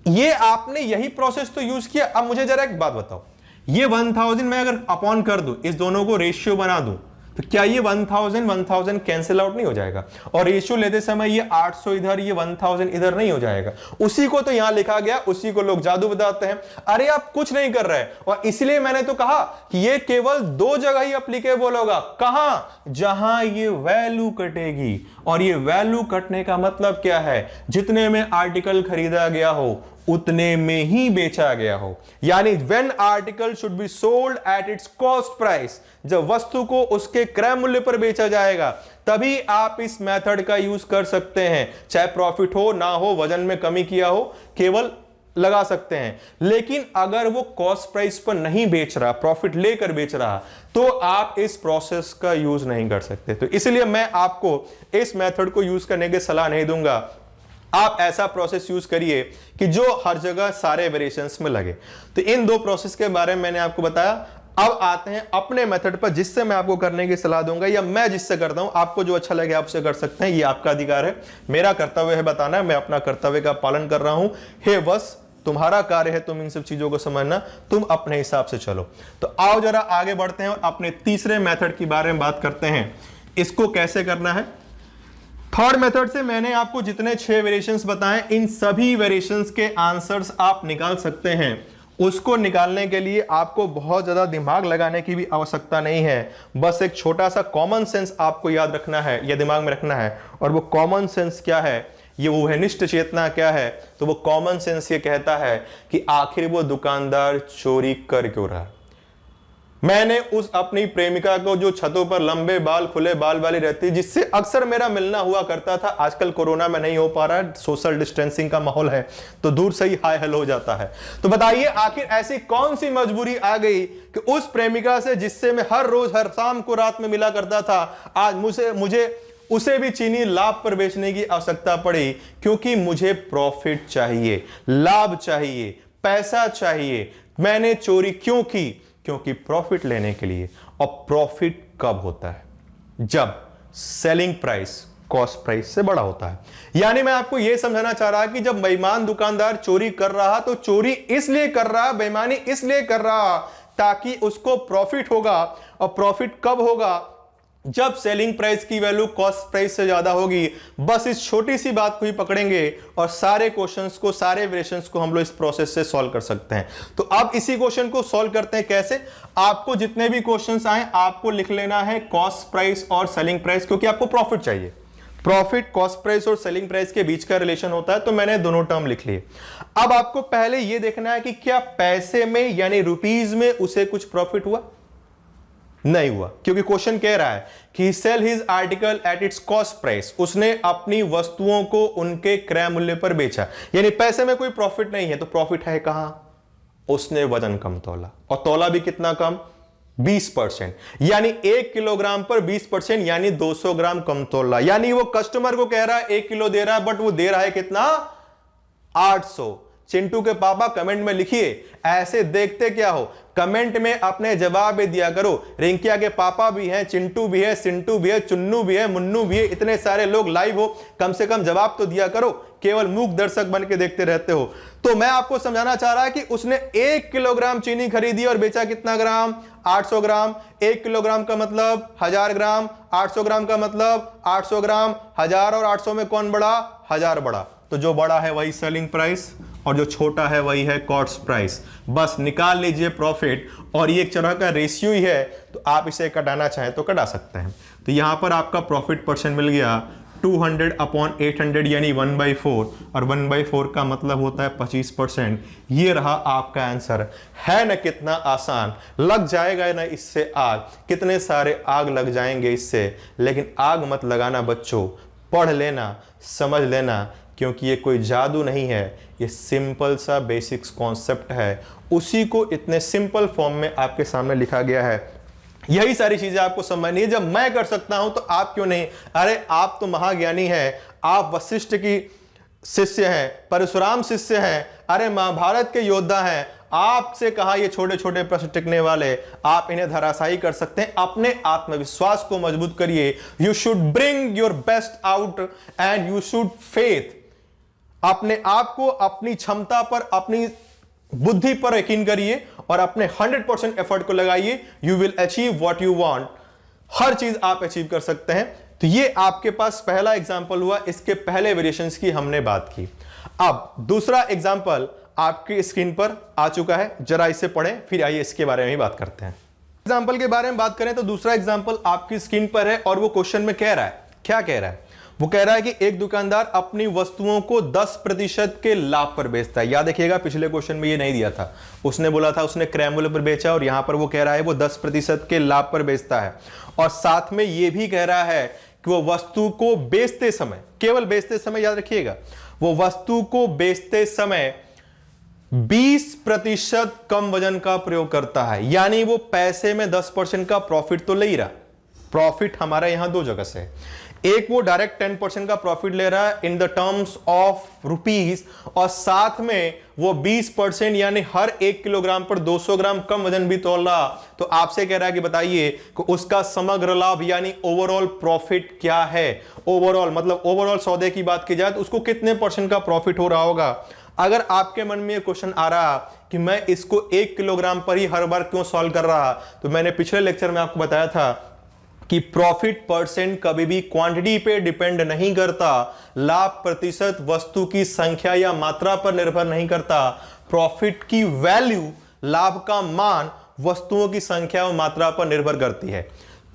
ये आपने यही प्रोसेस तो यूज किया। अब मुझे जरा एक बात बताओ, ये 1000 मैं अगर अपॉन कर दूं, इस दोनों को रेशियो बना दूं, तो क्या ये 1000 कैंसिल आउट नहीं हो जाएगा? और रेशियो लेते समय ये 800 इधर, ये 1000 इधर नहीं हो जाएगा? उसी को तो यहां लिखा गया, उसी को लोग जादू बताते हैं। अरे आप कुछ नहीं कर रहे, और इसलिए मैंने तो कहा कि ये केवल 2 जगह ही एप्लीकेबल होगा। कहां? जहां ये वैल्यू कटेगी। और ये वैल्यू कटने का मतलब क्या है? जितने में आर्टिकल खरीदा गया हो उतने में ही बेचा गया हो। यानी when article should be sold at its cost price, जब वस्तु को उसके क्रय मूल्य पर बेचा जाएगा तभी आप इस मेथड का यूज कर सकते हैं। चाहे प्रॉफिट हो ना हो, वजन में कमी किया हो, केवल लगा सकते हैं। लेकिन अगर वो कॉस्ट प्राइस पर नहीं बेच रहा, प्रॉफिट लेकर बेच रहा, तो आप इस प्रोसेस का यूज नहीं कर सकते। तो इसलिए मैं आपको इस मेथड को यूज करने की सलाह नहीं दूंगा। आप ऐसा प्रोसेस यूज करिए कि जो हर जगह सारे वेरिएशंस में लगे। तो इन 2 प्रोसेस के बारे में मैंने आपको बताया। अब आते हैं अपने मेथड पर, जिससे मैं आपको करने की सलाह दूंगा, या मैं जिससे करता हूं। आपको जो अच्छा लगे आप उसे कर सकते हैं, ये आपका अधिकार है। मेरा कर्तव्य है बताना, मैं अपना कर्तव्य का पालन कर रहा हूं। हे बस तुम्हारा कार्य है तुम इन सब चीजों को समझना, तुम अपने हिसाब से चलो। तो आओ जरा आगे बढ़ते हैं और अपने तीसरे मेथड के बारे में बात करते हैं। इसको कैसे करना है? थर्ड मेथड से मैंने आपको जितने 6 वेरिएशंस बताएं, इन सभी वेरिएशंस के आंसर्स आप निकाल सकते हैं। उसको निकालने के लिए आपको बहुत ज्यादा दिमाग लगाने की भी आवश्यकता नहीं है। बस एक छोटा सा कॉमन सेंस आपको याद रखना है या दिमाग में रखना है। और वो कॉमन सेंस क्या है? ये वो है निष्ठ चेतना क्या है? तो वो कॉमन सेंस ये कहता है कि आखिर वो दुकानदार चोरी कर क्यों रहा। मैंने उस अपनी प्रेमिका को, जो छतों पर लंबे बाल खुले बाल वाली रहती, जिससे अक्सर मेरा मिलना हुआ करता था, आजकल कोरोना में नहीं हो पा रहा है, सोशल डिस्टेंसिंग का माहौल है, तो दूर से ही हाय हेलो हो जाता है। तो बताइए आखिर ऐसी कौन सी मजबूरी आ गई कि उस प्रेमिका से, जिससे मैं हर रोज हर शाम को रात में मिला करता था, आज मुझे उसे भी चीनी लाभ पर बेचने की आवश्यकता पड़ी, क्योंकि मुझे प्रॉफिट चाहिए, लाभ चाहिए, पैसा चाहिए। मैंने चोरी क्यों की? क्योंकि प्रॉफिट लेने के लिए। और प्रॉफिट कब होता है? जब सेलिंग प्राइस कॉस्ट प्राइस से बड़ा होता है। यानी मैं आपको यह समझाना चाह रहा कि जब बेईमान दुकानदार चोरी कर रहा, तो चोरी इसलिए कर रहा, बेईमानी इसलिए कर रहा ताकि उसको प्रॉफिट होगा। और प्रॉफिट कब होगा? जब सेलिंग प्राइस की वैल्यू कॉस्ट प्राइस से ज्यादा होगी। बस इस छोटी सी बात को ही पकड़ेंगे और सारे क्वेश्चंस को, सारे वेरिएशंस को हम लोग इस प्रोसेस से सॉल्व कर सकते हैं। तो अब इसी क्वेश्चन को सॉल्व करते हैं कैसे? आपको जितने भी क्वेश्चंस आए आपको लिख लेना है कॉस्ट प्राइस और सेलिंग प्राइस, क्योंकि आपको प्रॉफिट चाहिए। प्रॉफिट कॉस्ट प्राइस और सेलिंग प्राइस के बीच का रिलेशन होता है, तो मैंने दोनों टर्म लिख लिए। अब आपको पहले यह देखना है कि क्या पैसे में यानी रुपीज में उसे कुछ प्रॉफिट हुआ? नहीं हुआ, क्योंकि क्वेश्चन कह रहा है कि cell his article at its cost price. उसने अपनी वस्तुओं को उनके क्रय मूल्य पर बेचा, यानी पैसे में कोई प्रॉफिट नहीं है। तो प्रॉफिट है कहां? उसने वजन कम तोला, और तोला भी कितना कम? 20%। यानी 1 किलोग्राम पर 20%, यानी 200 ग्राम कम तोला। यानी वो कस्टमर को कह रहा है 1 किलो दे रहा है, बट वो दे रहा है कितना? 800। चिंटू के पापा कमेंट में लिखिए, ऐसे देखते क्या हो? कमेंट में अपने जवाब दिया करो। रिंकिया के पापा भी हैं, चिंटू भी है, सिंटू भी है, चुन्नू भी है, मुन्नू भी है, इतने सारे लोग लाइव हो, कम से कम जवाब तो दिया करो, केवल मूक दर्शक बन के देखते रहते हो। तो मैं आपको समझाना चाह रहा कि उसने 1 किलोग्राम चीनी खरीदी और बेचा कितना ग्राम? 800 ग्राम। 1 किलोग्राम का मतलब 1000 ग्राम, 800 ग्राम का मतलब 800 ग्राम। 1000 और 800 में कौन बड़ा? 1000 बड़ा। तो जो बड़ा है वही सेलिंग प्राइस, और जो छोटा है वही है कॉस्ट प्राइस। बस निकाल लीजिए प्रॉफिट, और ये एक तरह का रेशियो ही है, तो आप इसे कटाना चाहें तो कटा सकते हैं। तो यहां पर आपका प्रॉफिट परसेंट मिल गया 200/800 यानी 1/4, और 1/4 का मतलब होता है 25%। ये रहा आपका आंसर। है ना कितना आसान? लग जाएगा ना इससे आग, कितने सारे आग लग जाएंगे इससे। लेकिन आग मत लगाना बच्चों, पढ़ लेना, समझ लेना, क्योंकि ये कोई जादू नहीं है, ये सिंपल सा बेसिक्स कॉन्सेप्ट है, उसी को इतने सिंपल फॉर्म में आपके सामने लिखा गया है। यही सारी चीजें आपको समझनी है। जब मैं कर सकता हूं तो आप क्यों नहीं? अरे आप तो महाज्ञानी हैं, आप वशिष्ठ की शिष्य हैं, परशुराम शिष्य हैं, अरे महाभारत के योद्धा हैं। आपसे कहा ये छोटे छोटे प्रश्न टिकने वाले, आप इन्हें धराशायी कर सकते हैं। अपने आत्मविश्वास को मजबूत करिए। You should bring your best out and you should faith. अपने आप को, अपनी क्षमता पर, अपनी बुद्धि पर यकीन करिए और अपने 100% एफर्ट को लगाइए। You will achieve what you want. हर चीज आप अचीव कर सकते हैं। तो ये आपके पास पहला एग्जांपल हुआ, इसके पहले वेरिएशंस की हमने बात की। अब दूसरा एग्जांपल आपकी स्क्रीन पर आ चुका है, जरा इसे पढ़ें, फिर आइए इसके बारे में ही बात करते हैं। एग्जांपल के बारे में बात करें तो दूसरा एग्जांपल आपकी स्क्रीन पर है, और वो क्वेश्चन में कह रहा है, क्या कह रहा है? वो कह रहा है कि एक दुकानदार अपनी वस्तुओं को 10% के लाभ पर बेचता है। याद रखिएगा पिछले क्वेश्चन में ये नहीं दिया था, उसने बोला था उसने क्रय मूल्य पर बेचा, और यहां पर वो कह रहा है वो 10% के लाभ पर बेचता है। और साथ में ये भी कह रहा है कि वो वस्तु को बेचते समय, केवल बेचते समय, याद रखिएगा, वो वस्तु को बेचते समय 20% कम वजन का प्रयोग करता है। यानी वो पैसे में 10% का प्रॉफिट तो ले ही रहा। प्रॉफिट हमारा यहां दो जगह से, एक वो डायरेक्ट 10% का प्रॉफिट ले रहा है in the terms of rupees, और साथ में वो 20% यानी हर 1 किलोग्राम पर 200 ग्राम कम वजन भी तोल रहा। तो आपसे कह रहा है कि बताइए कि उसका समग्र लाभ यानी ओवरऑल प्रॉफिट क्या है। ओवरऑल मतलब ओवरऑल सौदे की बात की जाए तो उसको कितने % का प्रॉफिट हो रहा होगा। अगर आपके मन में क्वेश्चन आ रहा कि मैं इसको 1 किलोग्राम पर ही हर बार क्यों सॉल्व कर रहा, तो मैंने पिछले लेक्चर में आपको बताया था कि प्रॉफिट परसेंट कभी भी क्वांटिटी पे डिपेंड नहीं करता, लाभ प्रतिशत वस्तु की संख्या या मात्रा पर निर्भर नहीं करता। प्रॉफिट की वैल्यू, लाभ का मान वस्तुओं की संख्या और मात्रा पर निर्भर करती है।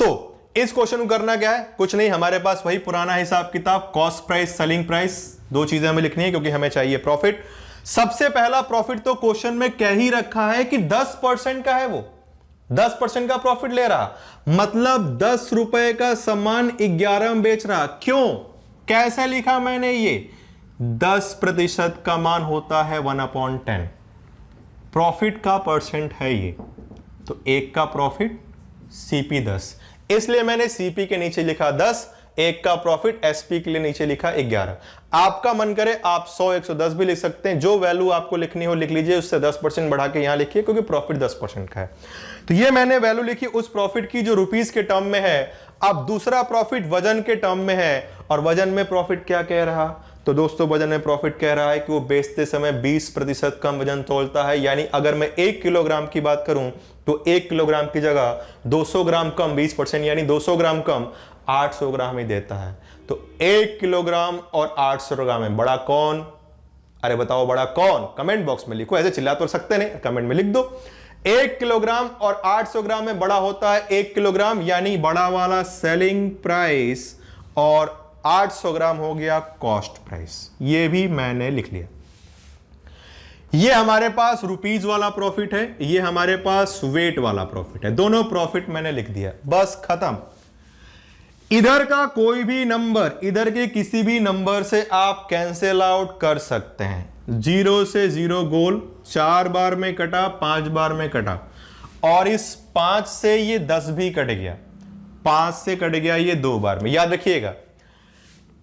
तो इस क्वेश्चन को करना क्या है? कुछ नहीं, हमारे पास वही पुराना हिसाब किताब, कॉस्ट प्राइस, सेलिंग प्राइस, दो चीजें हमें लिखनी है क्योंकि हमें चाहिए प्रॉफिट। सबसे पहला प्रॉफिट तो क्वेश्चन में कह ही रखा है कि 10% का है, वो 10% का प्रॉफिट ले रहा, मतलब 10 रुपए का सामान 11 में बेच रहा। क्यों, कैसे लिखा मैंने? ये 10% का मान होता है 1/10, प्रॉफिट का परसेंट है ये, तो एक का प्रॉफिट सीपी 10, इसलिए मैंने सीपी के नीचे लिखा 10, एक का प्रॉफिट एसपी के लिए नीचे लिखा 11। आपका मन करे आप 100 110 भी लिख सकते हैं, जो वैल्यू आपको लिखनी हो लिख लीजिए, उससे 10% बढ़ा के यहां लिखिए क्योंकि प्रॉफिट 10% का है। तो ये मैंने वैल्यू लिखी उस प्रॉफिट की जो रुपीस के टर्म में है। अब दूसरा प्रॉफिट वजन के टर्म में है, और वजन में प्रॉफिट क्या कह रहा? तो दोस्तों वजन में प्रॉफिट कह रहा है कि वो बेचते समय 20% कम वजन तोलता है। यानी अगर मैं 1 किलोग्राम की बात करूं तो 1 किलोग्राम की जगह 200 ग्राम कम, 20% यानी 200 ग्राम कम 800 ग्राम ही देता है। तो 1 किलोग्राम और 800 ग्राम में बड़ा कौन? अरे बताओ बड़ा कौन? कमेंट बॉक्स में लिखो, ऐसे चिल्ला तो सकते नहीं, कमेंट में लिख दो। 1 किलोग्राम और 800 ग्राम में बड़ा होता है 1 किलोग्राम, यानी बड़ा वाला सेलिंग प्राइस, और 800 ग्राम हो गया कॉस्ट प्राइस। ये भी मैंने लिख लिया। ये हमारे पास रुपीज वाला प्रॉफिट है, ये हमारे पास वेट वाला प्रॉफिट है। दोनों प्रॉफिट मैंने लिख दिया, बस खत्म। इधर का कोई भी नंबर, इधर के किसी भी नंबर से आप कैंसिल आउट कर सकते हैं। 0 से 0 गोल, 4 बार में कटा, 5 बार में कटा, और इस 5 से ये 10 भी कट गया, 5 से कट गया ये 2 बार में। याद रखिएगा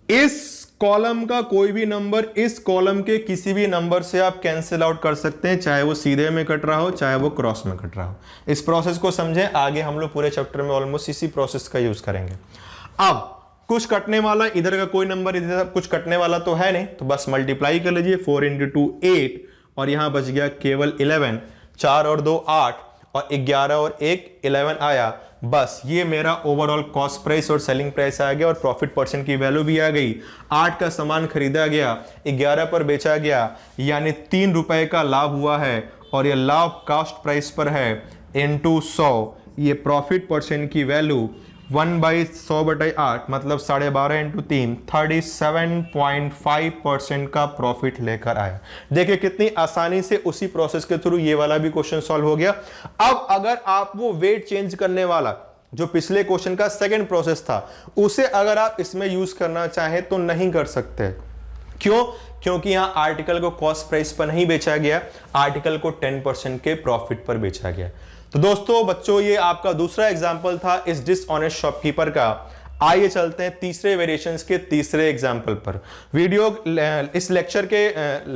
इस कॉलम का कोई भी नंबर इस कॉलम के किसी भी नंबर से आप कैंसिल आउट कर सकते हैं, चाहे वो सीधे में कट रहा हो चाहे वो क्रॉस में कट रहा हो। इस प्रोसेस को समझें, आगे हम लोग पूरे चैप्टर में ऑलमोस्ट इसी प्रोसेस का यूज करेंगे। अब कुछ कटने वाला, इधर का कोई नंबर इधर कुछ कटने वाला तो है नहीं, तो बस मल्टीप्लाई कर लीजिए, 4 × 2 8, और यहां बच गया केवल 11, 4 और 2 8, और 11 और 1 11 आया, बस ये मेरा ओवरऑल कॉस्ट प्राइस और सेलिंग प्राइस आ गया और प्रॉफिट परसेंट की वैल्यू भी आ गई। 8 का सामान खरीदा गया, 11 पर बेचा गया, यानी 3 रुपए का लाभ हुआ है और ये लाभ कॉस्ट प्राइस पर है इनटू 100। ये प्रॉफिट परसेंट की वैल्यू 1/100/8 मतलब 12.5 इंटू 3 37.5% का प्रॉफिट लेकर आया। देखिए कितनी आसानी से उसी प्रोसेस के थ्रू ये वाला भी क्वेश्चन सॉल्व हो गया। अब अगर आप वो वेट चेंज करने वाला जो पिछले क्वेश्चन का सेकंड प्रोसेस था उसे अगर आप इसमें यूज करना चाहें तो नहीं कर सकते। क्यों? क्योंकि यहां आर्टिकल को कॉस्ट प्राइस पर नहीं बेचा गया, आर्टिकल को 10% के प्रॉफिट पर बेचा गया। तो दोस्तों बच्चों ये आपका दूसरा एग्जाम्पल था इस डिसऑनेस्ट शॉपकीपर का। आइए चलते हैं तीसरे वेरिएशंस के तीसरे एग्जाम्पल पर। वीडियो इस लेक्चर के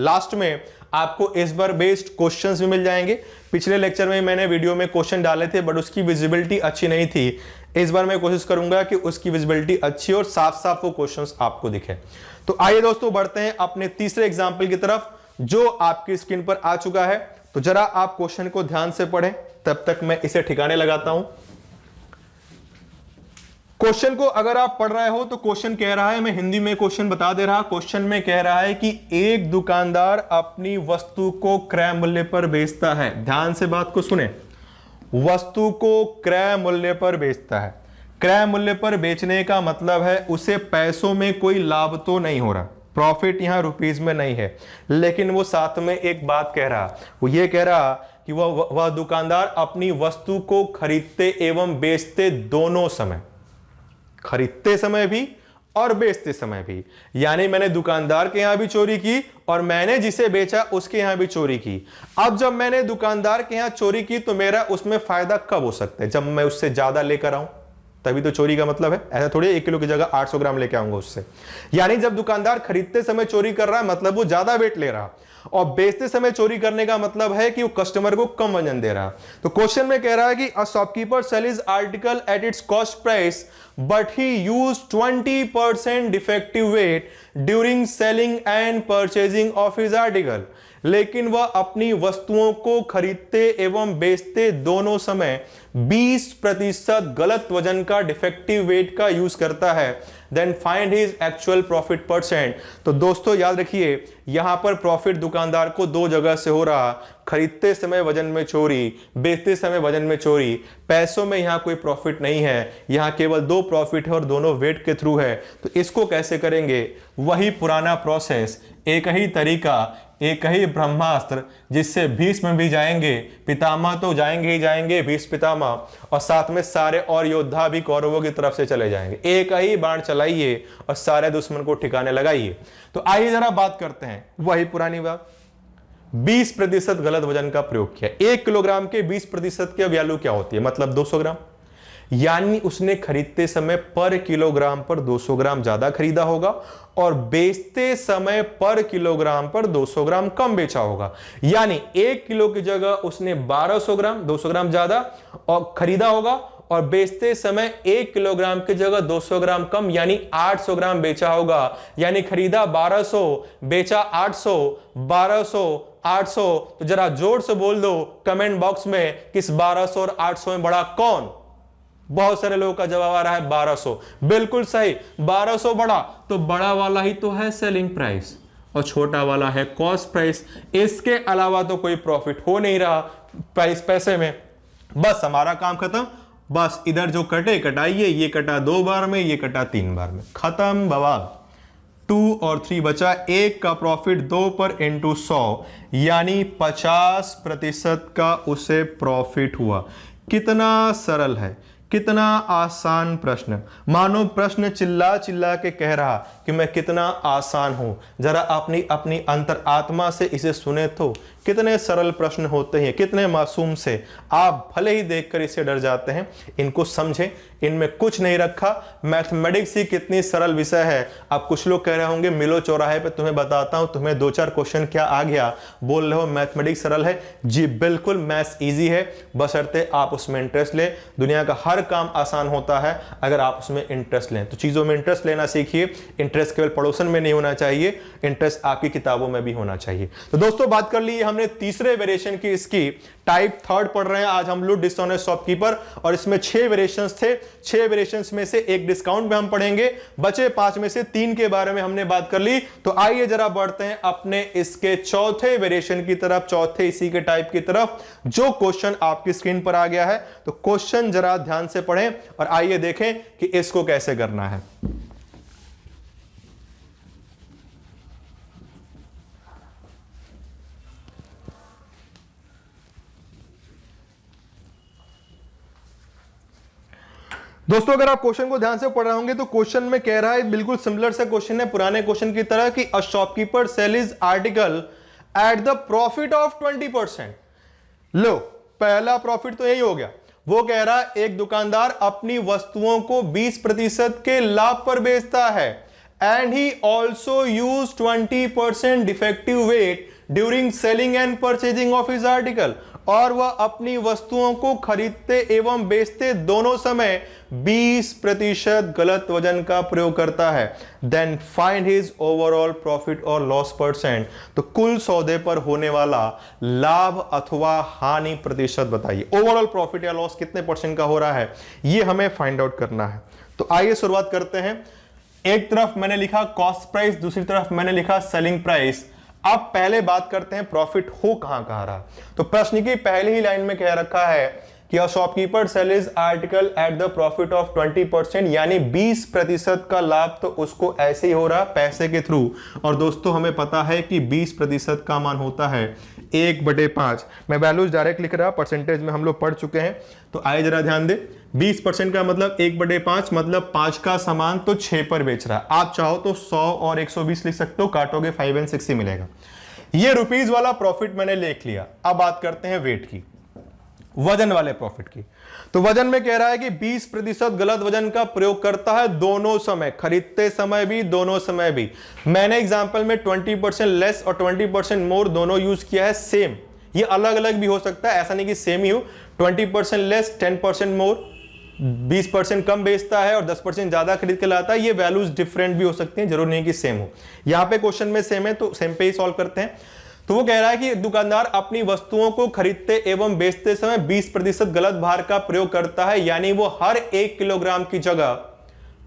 लास्ट में आपको इस बार बेस्ड क्वेश्चंस भी मिल जाएंगे। पिछले लेक्चर में मैंने वीडियो में क्वेश्चन डाले थे बट उसकी विजिबिलिटी अच्छी नहीं थी। इस बार मैं कोशिश करूंगा कि उसकी विजिबिलिटी अच्छी और साफ साफ वो क्वेश्चंस आपको दिखे। तो आइए दोस्तों बढ़ते हैं अपने तीसरे एग्जाम्पल की तरफ जो आपकी स्क्रीन पर आ चुका है। तो जरा आप क्वेश्चन को ध्यान से पढ़ें, तब तक मैं इसे ठिकाने लगाता हूं। क्वेश्चन को अगर आप पढ़ रहे हो तो क्वेश्चन कह रहा है, मैं हिंदी में क्वेश्चन बता दे रहा, क्वेश्चन में कह रहा है कि एक दुकानदार अपनी वस्तु को क्रय मूल्य पर बेचता है। ध्यान से बात को सुने, वस्तु को क्रय मूल्य पर बेचता है। क्रय मूल्य पर बेचने का मतलब है उसे पैसों में कोई लाभ तो नहीं हो रहा, प्रॉफिट यहां रुपीज में नहीं है, लेकिन वो साथ में एक बात कह रहा, वो ये कह रहा कि वह दुकानदार अपनी वस्तु को खरीदते एवं बेचते दोनों समय, खरीदते समय भी और बेचते समय भी, यानी मैंने दुकानदार के यहां भी चोरी की और मैंने जिसे बेचा उसके यहां भी चोरी की। अब जब मैंने दुकानदार के यहां चोरी की तो मेरा उसमें फायदा कब हो सकता है? जब मैं उससे ज्यादा लेकर आऊं, तभी तो चोरी का मतलब है। ऐसा थोड़ी 1 किलो की जगह 800 ग्राम लेके आऊंगा उससे। यानी जब दुकानदार खरीदते समय चोरी कर रहा है मतलब वो ज्यादा वेट ले रहा, और बेचते समय चोरी करने का मतलब है कि वो कस्टमर को कम वजन दे रहा। तो क्वेश्चन में कह रहा है कि a shopkeeper sell his article at its cost price but he use 20% defective weight during selling and purchasing of his article. लेकिन वह अपनी वस्तुओं को खरीदते एवं बेचते दोनों समय 20% गलत वजन का डिफेक्टिव वेट का यूज करता है। Then find his actual profit percent. तो दोस्तों याद रखिए यहां पर प्रॉफिट दुकानदार को दो जगह से हो रहा, खरीदते समय वजन में चोरी, बेचते समय वजन में चोरी। पैसों में यहां कोई प्रॉफिट नहीं है, यहां केवल 2 प्रॉफिट है और दोनों वेट के थ्रू है। तो इसको कैसे करेंगे? वही पुराना प्रोसेस, एक ही तरीका, एक ही ब्रह्मास्त्र जिससे भीष्म भी जाएंगे, पितामह तो जाएंगे ही जाएंगे, भीष्म पितामह, और साथ में सारे और योद्धा भी कौरवों की तरफ से चले जाएंगे। एक ही बाण चलाइए और सारे दुश्मन को ठिकाने लगाइए। तो आइए जरा बात करते हैं वही पुरानी बात। 20% गलत वजन का प्रयोग किया। 1 किलोग्राम के 20% की वैल्यू क्या होती है? मतलब 200 ग्राम। यानी उसने खरीदते समय पर किलोग्राम पर 200 ग्राम ज्यादा खरीदा होगा और बेचते समय पर किलोग्राम पर 200 ग्राम कम बेचा होगा। यानी 1 किलो की जगह उसने 1200 ग्राम, 200 ग्राम ज्यादा और खरीदा होगा, और बेचते समय 1 किलोग्राम की जगह 200 ग्राम कम यानी 800 ग्राम बेचा होगा। यानी खरीदा 1200, बेचा 800, 1200, 800। तो जरा जोर से बोल दो कमेंट बॉक्स में किस 1200 और 800 में बड़ा कौन? बहुत सारे लोगों का जवाब आ रहा है 1200। बिल्कुल सही, 1200 बड़ा, तो बड़ा वाला ही तो है सेलिंग प्राइस और छोटा वाला है कॉस्ट प्राइस। इसके अलावा तो कोई प्रॉफिट हो नहीं रहा प्राइस पैसे में। बस हमारा काम खत्म। बस इधर जो कटे कटाइए, ये कटा 2 बार में, ये कटा 3 बार में, खत्म बवाल। 2 और 3 बचा। 1 का प्रॉफिट 2 पर इंटू 100 यानी 50% का उसे प्रॉफिट हुआ। कितना सरल है, कितना आसान प्रश्न। मानो प्रश्न चिल्ला चिल्ला के कह रहा कि मैं कितना आसान हूं। जरा अपनी अपनी अंतरात्मा से इसे सुने तो कितने सरल प्रश्न होते हैं, कितने मासूम से। आप भले ही देखकर इसे डर जाते हैं, इनको समझें, इनमें कुछ नहीं रखा। मैथमेटिक्स ही कितनी सरल विषय है। अब कुछ लोग कह रहे होंगे मिलो चौराहे पे तुम्हें बताता हूं, तुम्हें 2-4 क्वेश्चन क्या आ गया, बोल रहे हो मैथमेटिक्स सरल है। जी बिल्कुल, मैथ्स इजी है, बशर्ते आप उसमें इंटरेस्ट लें। दुनिया का हर काम आसान होता है अगर आप उसमें इंटरेस्ट लें। तो चीजों में इंटरेस्ट लेना सीखिए। इंटरेस्ट केवल पड़ोसन में नहीं होना चाहिए, इंटरेस्ट आपकी किताबों में भी होना चाहिए। तो दोस्तों बात कर ली हमने तीसरे वेरिएशन की इसकी टाइप थर्ड पढ़ रहे हैं आज हम लोग डिसऑनेस्ट शॉपकीपर, और इसमें 6 वेरिएशंस थे। 6 वेरिएशंस में से एक डिस्काउंट में हम पढ़ेंगे, बचे 5 में से 3 के बारे में हमने बात कर ली। तो आइए जरा बढ़ते हैं अपने इसके चौथे वेरिएशन की तरफ, चौथे इसी के टाइप की तरफ, जो क्वेश्चन आपकी स्क्रीन पर आ गया है। तो क्वेश्चन जरा ध्यान से पढ़ें और आइए देखें कि इसको कैसे करना है। दोस्तों अगर आप क्वेश्चन को ध्यान से पढ़ रहे होंगे तो क्वेश्चन में कह रहा है, बिल्कुल सिमिलर सा क्वेश्चन है पुराने क्वेश्चन की तरह, कि a shopkeeper sell his article at the profit of 20%। लो, पहला प्रॉफिट तो यही हो गया। वो कह रहा है एक दुकानदार अपनी वस्तुओं को 20% के लाभ पर बेचता है, and he also use 20% defective weight during selling and purchasing of his article, और वह अपनी वस्तुओं को खरीदते एवं बेचते दोनों समय 20% गलत वजन का प्रयोग करता है। Then find his overall profit और लॉस परसेंट। तो कुल सौदे पर होने वाला लाभ अथवा हानि प्रतिशत बताइए। ओवरऑल प्रॉफिट या लॉस कितने परसेंट का हो रहा है, यह हमें फाइंड आउट करना है। तो आइए शुरुआत करते हैं। एक तरफ मैंने लिखा कॉस्ट प्राइस, दूसरी तरफ मैंने लिखा सेलिंग प्राइस। अब पहले बात करते हैं प्रॉफिट हो कहां कहां रहा। तो प्रश्न की पहली ही लाइन में कह रखा है कि a shopkeeper sell his article at the profit of 20%, यानी 20% का लाभ तो उसको ऐसे ही हो रहा पैसे के थ्रू। और दोस्तों हमें पता है कि 20% का मान होता है 1/5। मैं वैल्यूज डायरेक्ट लिख रहा, परसेंटेज में हम लोग पढ़ चुके हैं। तो आइए जरा ध्यान दे, 20% का मतलब 1/5, मतलब 5 का सामान तो 6 पर बेच रहा है। आप चाहो तो 100 और 120 लिख सकते हो, काटोगे 5 and 6 ही मिलेगा। ये रुपीज वाला प्रॉफिट मैंने लिख लिया। अब बात करते हैं वेट की, वजन वाले प्रॉफिट की। तो वजन में कह रहा है कि 20% गलत वजन का प्रयोग करता है दोनों समय, खरीदते समय भी, दोनों समय भी। मैंने एग्जांपल में 20% लेस और 20% मोर दोनों यूज किया है। सेम, ये अलग अलग भी हो सकता है, ऐसा नहीं कि सेम ही हो। 20% लेस, 10% मोर, 20% कम बेचता है और 10% ज्यादा खरीद के लाता है। ये वैल्यूज डिफरेंट भी हो सकती हैं, जरूर नहीं कि सेम हो। यहां पे क्वेश्चन में सेम है तो सेम पे ही सॉल्व करते हैं। तो वो कह रहा है कि दुकानदार अपनी वस्तुओं को खरीदते एवं बेचते समय 20% गलत भार का प्रयोग करता है, यानी वो हर 1 किलोग्राम की जगह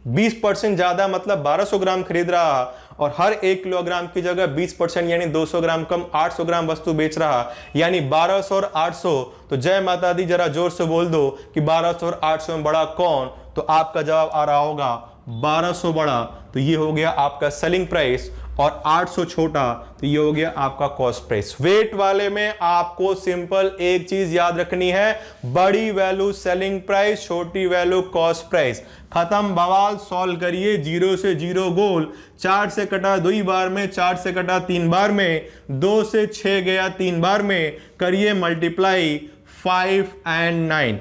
20% ज्यादा मतलब 1200 ग्राम खरीद रहा, और हर 1 किलोग्राम की जगह 20% यानी 200 ग्राम कम 800 ग्राम वस्तु बेच रहा, यानी 1200 और 800। तो जय माता दी जरा जोर से बोल दो कि 1200 और 800 में बड़ा कौन। तो आपका जवाब आ रहा होगा 1200 बड़ा। तो ये हो गया आपका सेलिंग प्राइस, और 800 छोटा, तो ये हो गया आपका कॉस्ट प्राइस। वेट वाले में आपको सिंपल एक चीज याद रखनी है, बड़ी वैल्यू सेलिंग प्राइस, छोटी वैल्यू कॉस्ट प्राइस। खत्म बवाल, सॉल्व करिए। 0 से 0 गोल, 4 से कटा 2 बार में, 4 से कटा 3 बार में, 2 से 6 गया 3 बार में, करिए मल्टीप्लाई 5 and 9।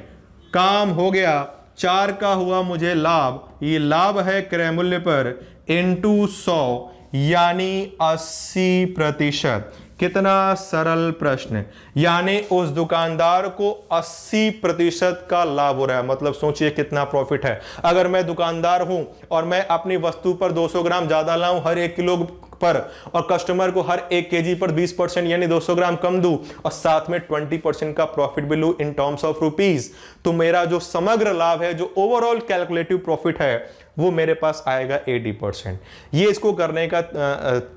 काम हो गया। 4 का हुआ मुझे लाभ, ये लाभ है क्रय मूल्य पर इंटू 100 यानी 80%। कितना सरल प्रश्न, यानी उस दुकानदार को 80% का लाभ हो रहा है। मतलब सोचिए कितना प्रॉफिट है। अगर मैं दुकानदार हूं और मैं अपनी वस्तु पर 200 ग्राम ज्यादा लाऊं हर 1 किलो पर, और कस्टमर को हर 1 केजी पर 20% यानी 200 ग्राम कम दूं, और साथ में 20% का प्रॉफिट भी लूं इन टर्म्स ऑफ रुपीज, तो मेरा जो समग्र लाभ है, जो ओवरऑल कैलकुलेटिव प्रॉफिट है, वो मेरे पास आएगा 80%। ये इसको करने का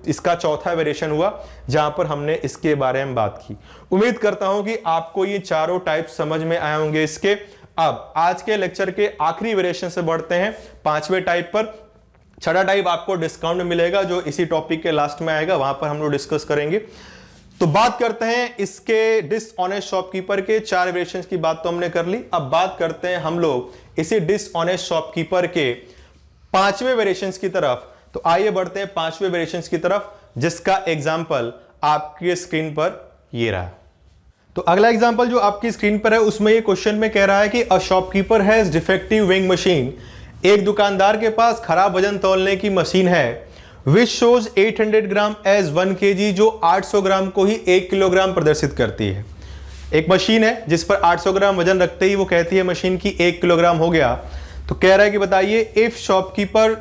इसका चौथा वेरिएशन हुआ जहां पर हमने इसके बारे में बात की। उम्मीद करता हूं कि आपको ये चारों टाइप समझ में आए होंगे इसके। अब आज के लेक्चर के आखिरी वेरिएशन से बढ़ते हैं 5वें टाइप पर। 6वां टाइप आपको डिस्काउंट मिलेगा, जो इसी टॉपिक के लास्ट में आएगा, वहां पर हम लोग डिस्कस करेंगे। तो बात करते हैं इसके डिसऑनेस्ट शॉपकीपर के 4 वेरिएशंस की बात तो हमने कर ली। अब बात करते हैं हम लोग इसी डिसऑनेस्ट शॉपकीपर के 5वें वेरिएशंस की तरफ। तो आइए बढ़ते हैं 5वें वेरिएशंस की तरफ, जिसका एग्जाम्पल आपकी स्क्रीन पर ये रहा। तो अगला एग्जाम्पल जो आपकी स्क्रीन पर है उसमें ये क्वेश्चन में कह रहा है कि a shopkeeper has defective weighing machine. एक दुकानदार के पास खराब वजन तौलने की मशीन है, which shows 800 gram as 1 kg, जो 800 ग्राम को ही 1 किलोग्राम प्रदर्शित करती है। एक मशीन है जिस पर 800 ग्राम वजन रखते ही वो कहती है मशीन की 1 किलोग्राम हो गया। तो कह रहा है कि बताइए if shopkeeper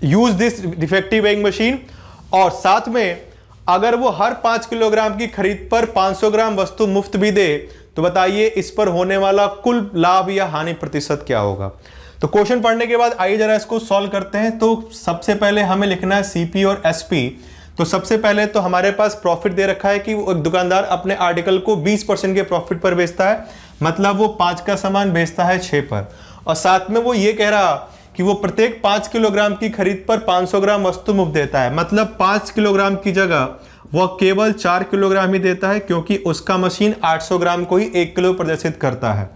use this defective weighing machine, और साथ में अगर वो हर 5 किलोग्राम की खरीद पर 500 ग्राम वस्तु मुफ्त भी दे तो बताइए इस पर होने वाला कुल लाभ या हानि प्रतिशत क्या होगा। तो क्वेश्चन पढ़ने के बाद आइए जरा इसको सॉल्व करते हैं। तो सबसे पहले हमें लिखना है सीपी और एसपी। तो सबसे पहले तो हमारे पास प्रॉफिट दे रखा है कि वो एक दुकानदार अपने आर्टिकल को 20% के प्रॉफिट पर बेचता है, मतलब वो 5 का सामान बेचता है 6 पर, और साथ में वो ये कह रहा कि वो प्रत्येक 5 किलोग्राम की खरीद पर 500 ग्राम वस्तु मुफ्त देता है, मतलब 5 किलोग्राम की जगह वह केवल 4 किलोग्राम ही देता है, क्योंकि उसका मशीन 800 ग्राम को ही 1 किलो प्रदर्शित करता है।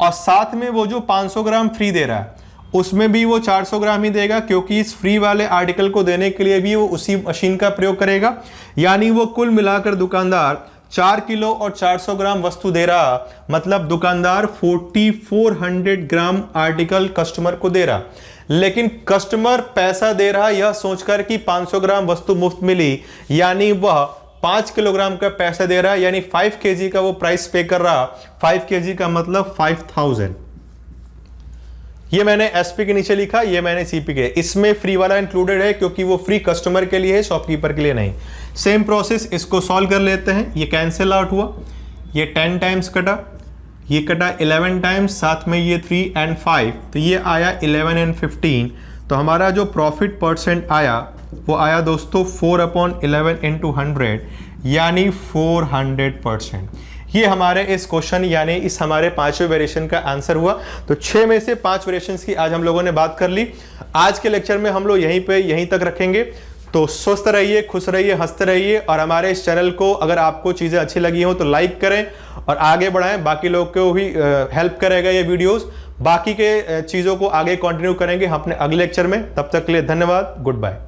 और साथ में वो जो 500 ग्राम फ्री दे रहा है उसमें भी वो 400 ग्राम ही देगा, क्योंकि इस फ्री वाले आर्टिकल को देने के लिए भी वो उसी मशीन का प्रयोग करेगा। यानी वो कुल मिलाकर दुकानदार 4 किलो और 400 ग्राम वस्तु दे रहा, मतलब दुकानदार 4400 ग्राम आर्टिकल कस्टमर को दे रहा। लेकिन कस्टमर पैसा दे रहा यह सोचकर कि 500 ग्राम वस्तु मुफ्त मिली, यानी वह 5 किलोग्राम का पैसा दे रहा है, यानी 5 केजी का वो प्राइस पे कर रहा। 5 केजी का मतलब 5000। ये मैंने एसपी के नीचे लिखा, ये मैंने सीपी के। इसमें फ्री वाला इंक्लूडेड है क्योंकि वो फ्री कस्टमर के लिए है, शॉपकीपर के लिए नहीं। सेम प्रोसेस, इसको सॉल्व कर लेते हैं। ये कैंसिल आउट हुआ, ये 10 टाइम्स कटा, ये कटा 11 टाइम्स, साथ में ये 3 and 5, तो ये आया 11 and 15। तो हमारा जो प्रॉफिट परसेंट आया वो आया दोस्तों 4/11 into 100, यानी 400%। ये हमारे इस क्वेश्चन यानी इस हमारे 5वें वेरिएशन का आंसर हुआ। तो 6 में से 5 वेरिएशंस की आज हम लोगों ने बात कर ली। आज के लेक्चर में हम लोग यहीं तक रखेंगे। तो स्वस्थ रहिए, खुश रहिए, हंसते रहिए, और हमारे इस चैनल को अगर आपको चीज़ें अच्छी लगी हो तो लाइक करें और आगे बढ़ाएं। बाकी लोग को भी हेल्प करेगा ये वीडियोस। बाकी के चीज़ों को आगे कंटिन्यू करेंगे हम अपने अगले लेक्चर में। तब तक के लिए धन्यवाद, गुड बाय।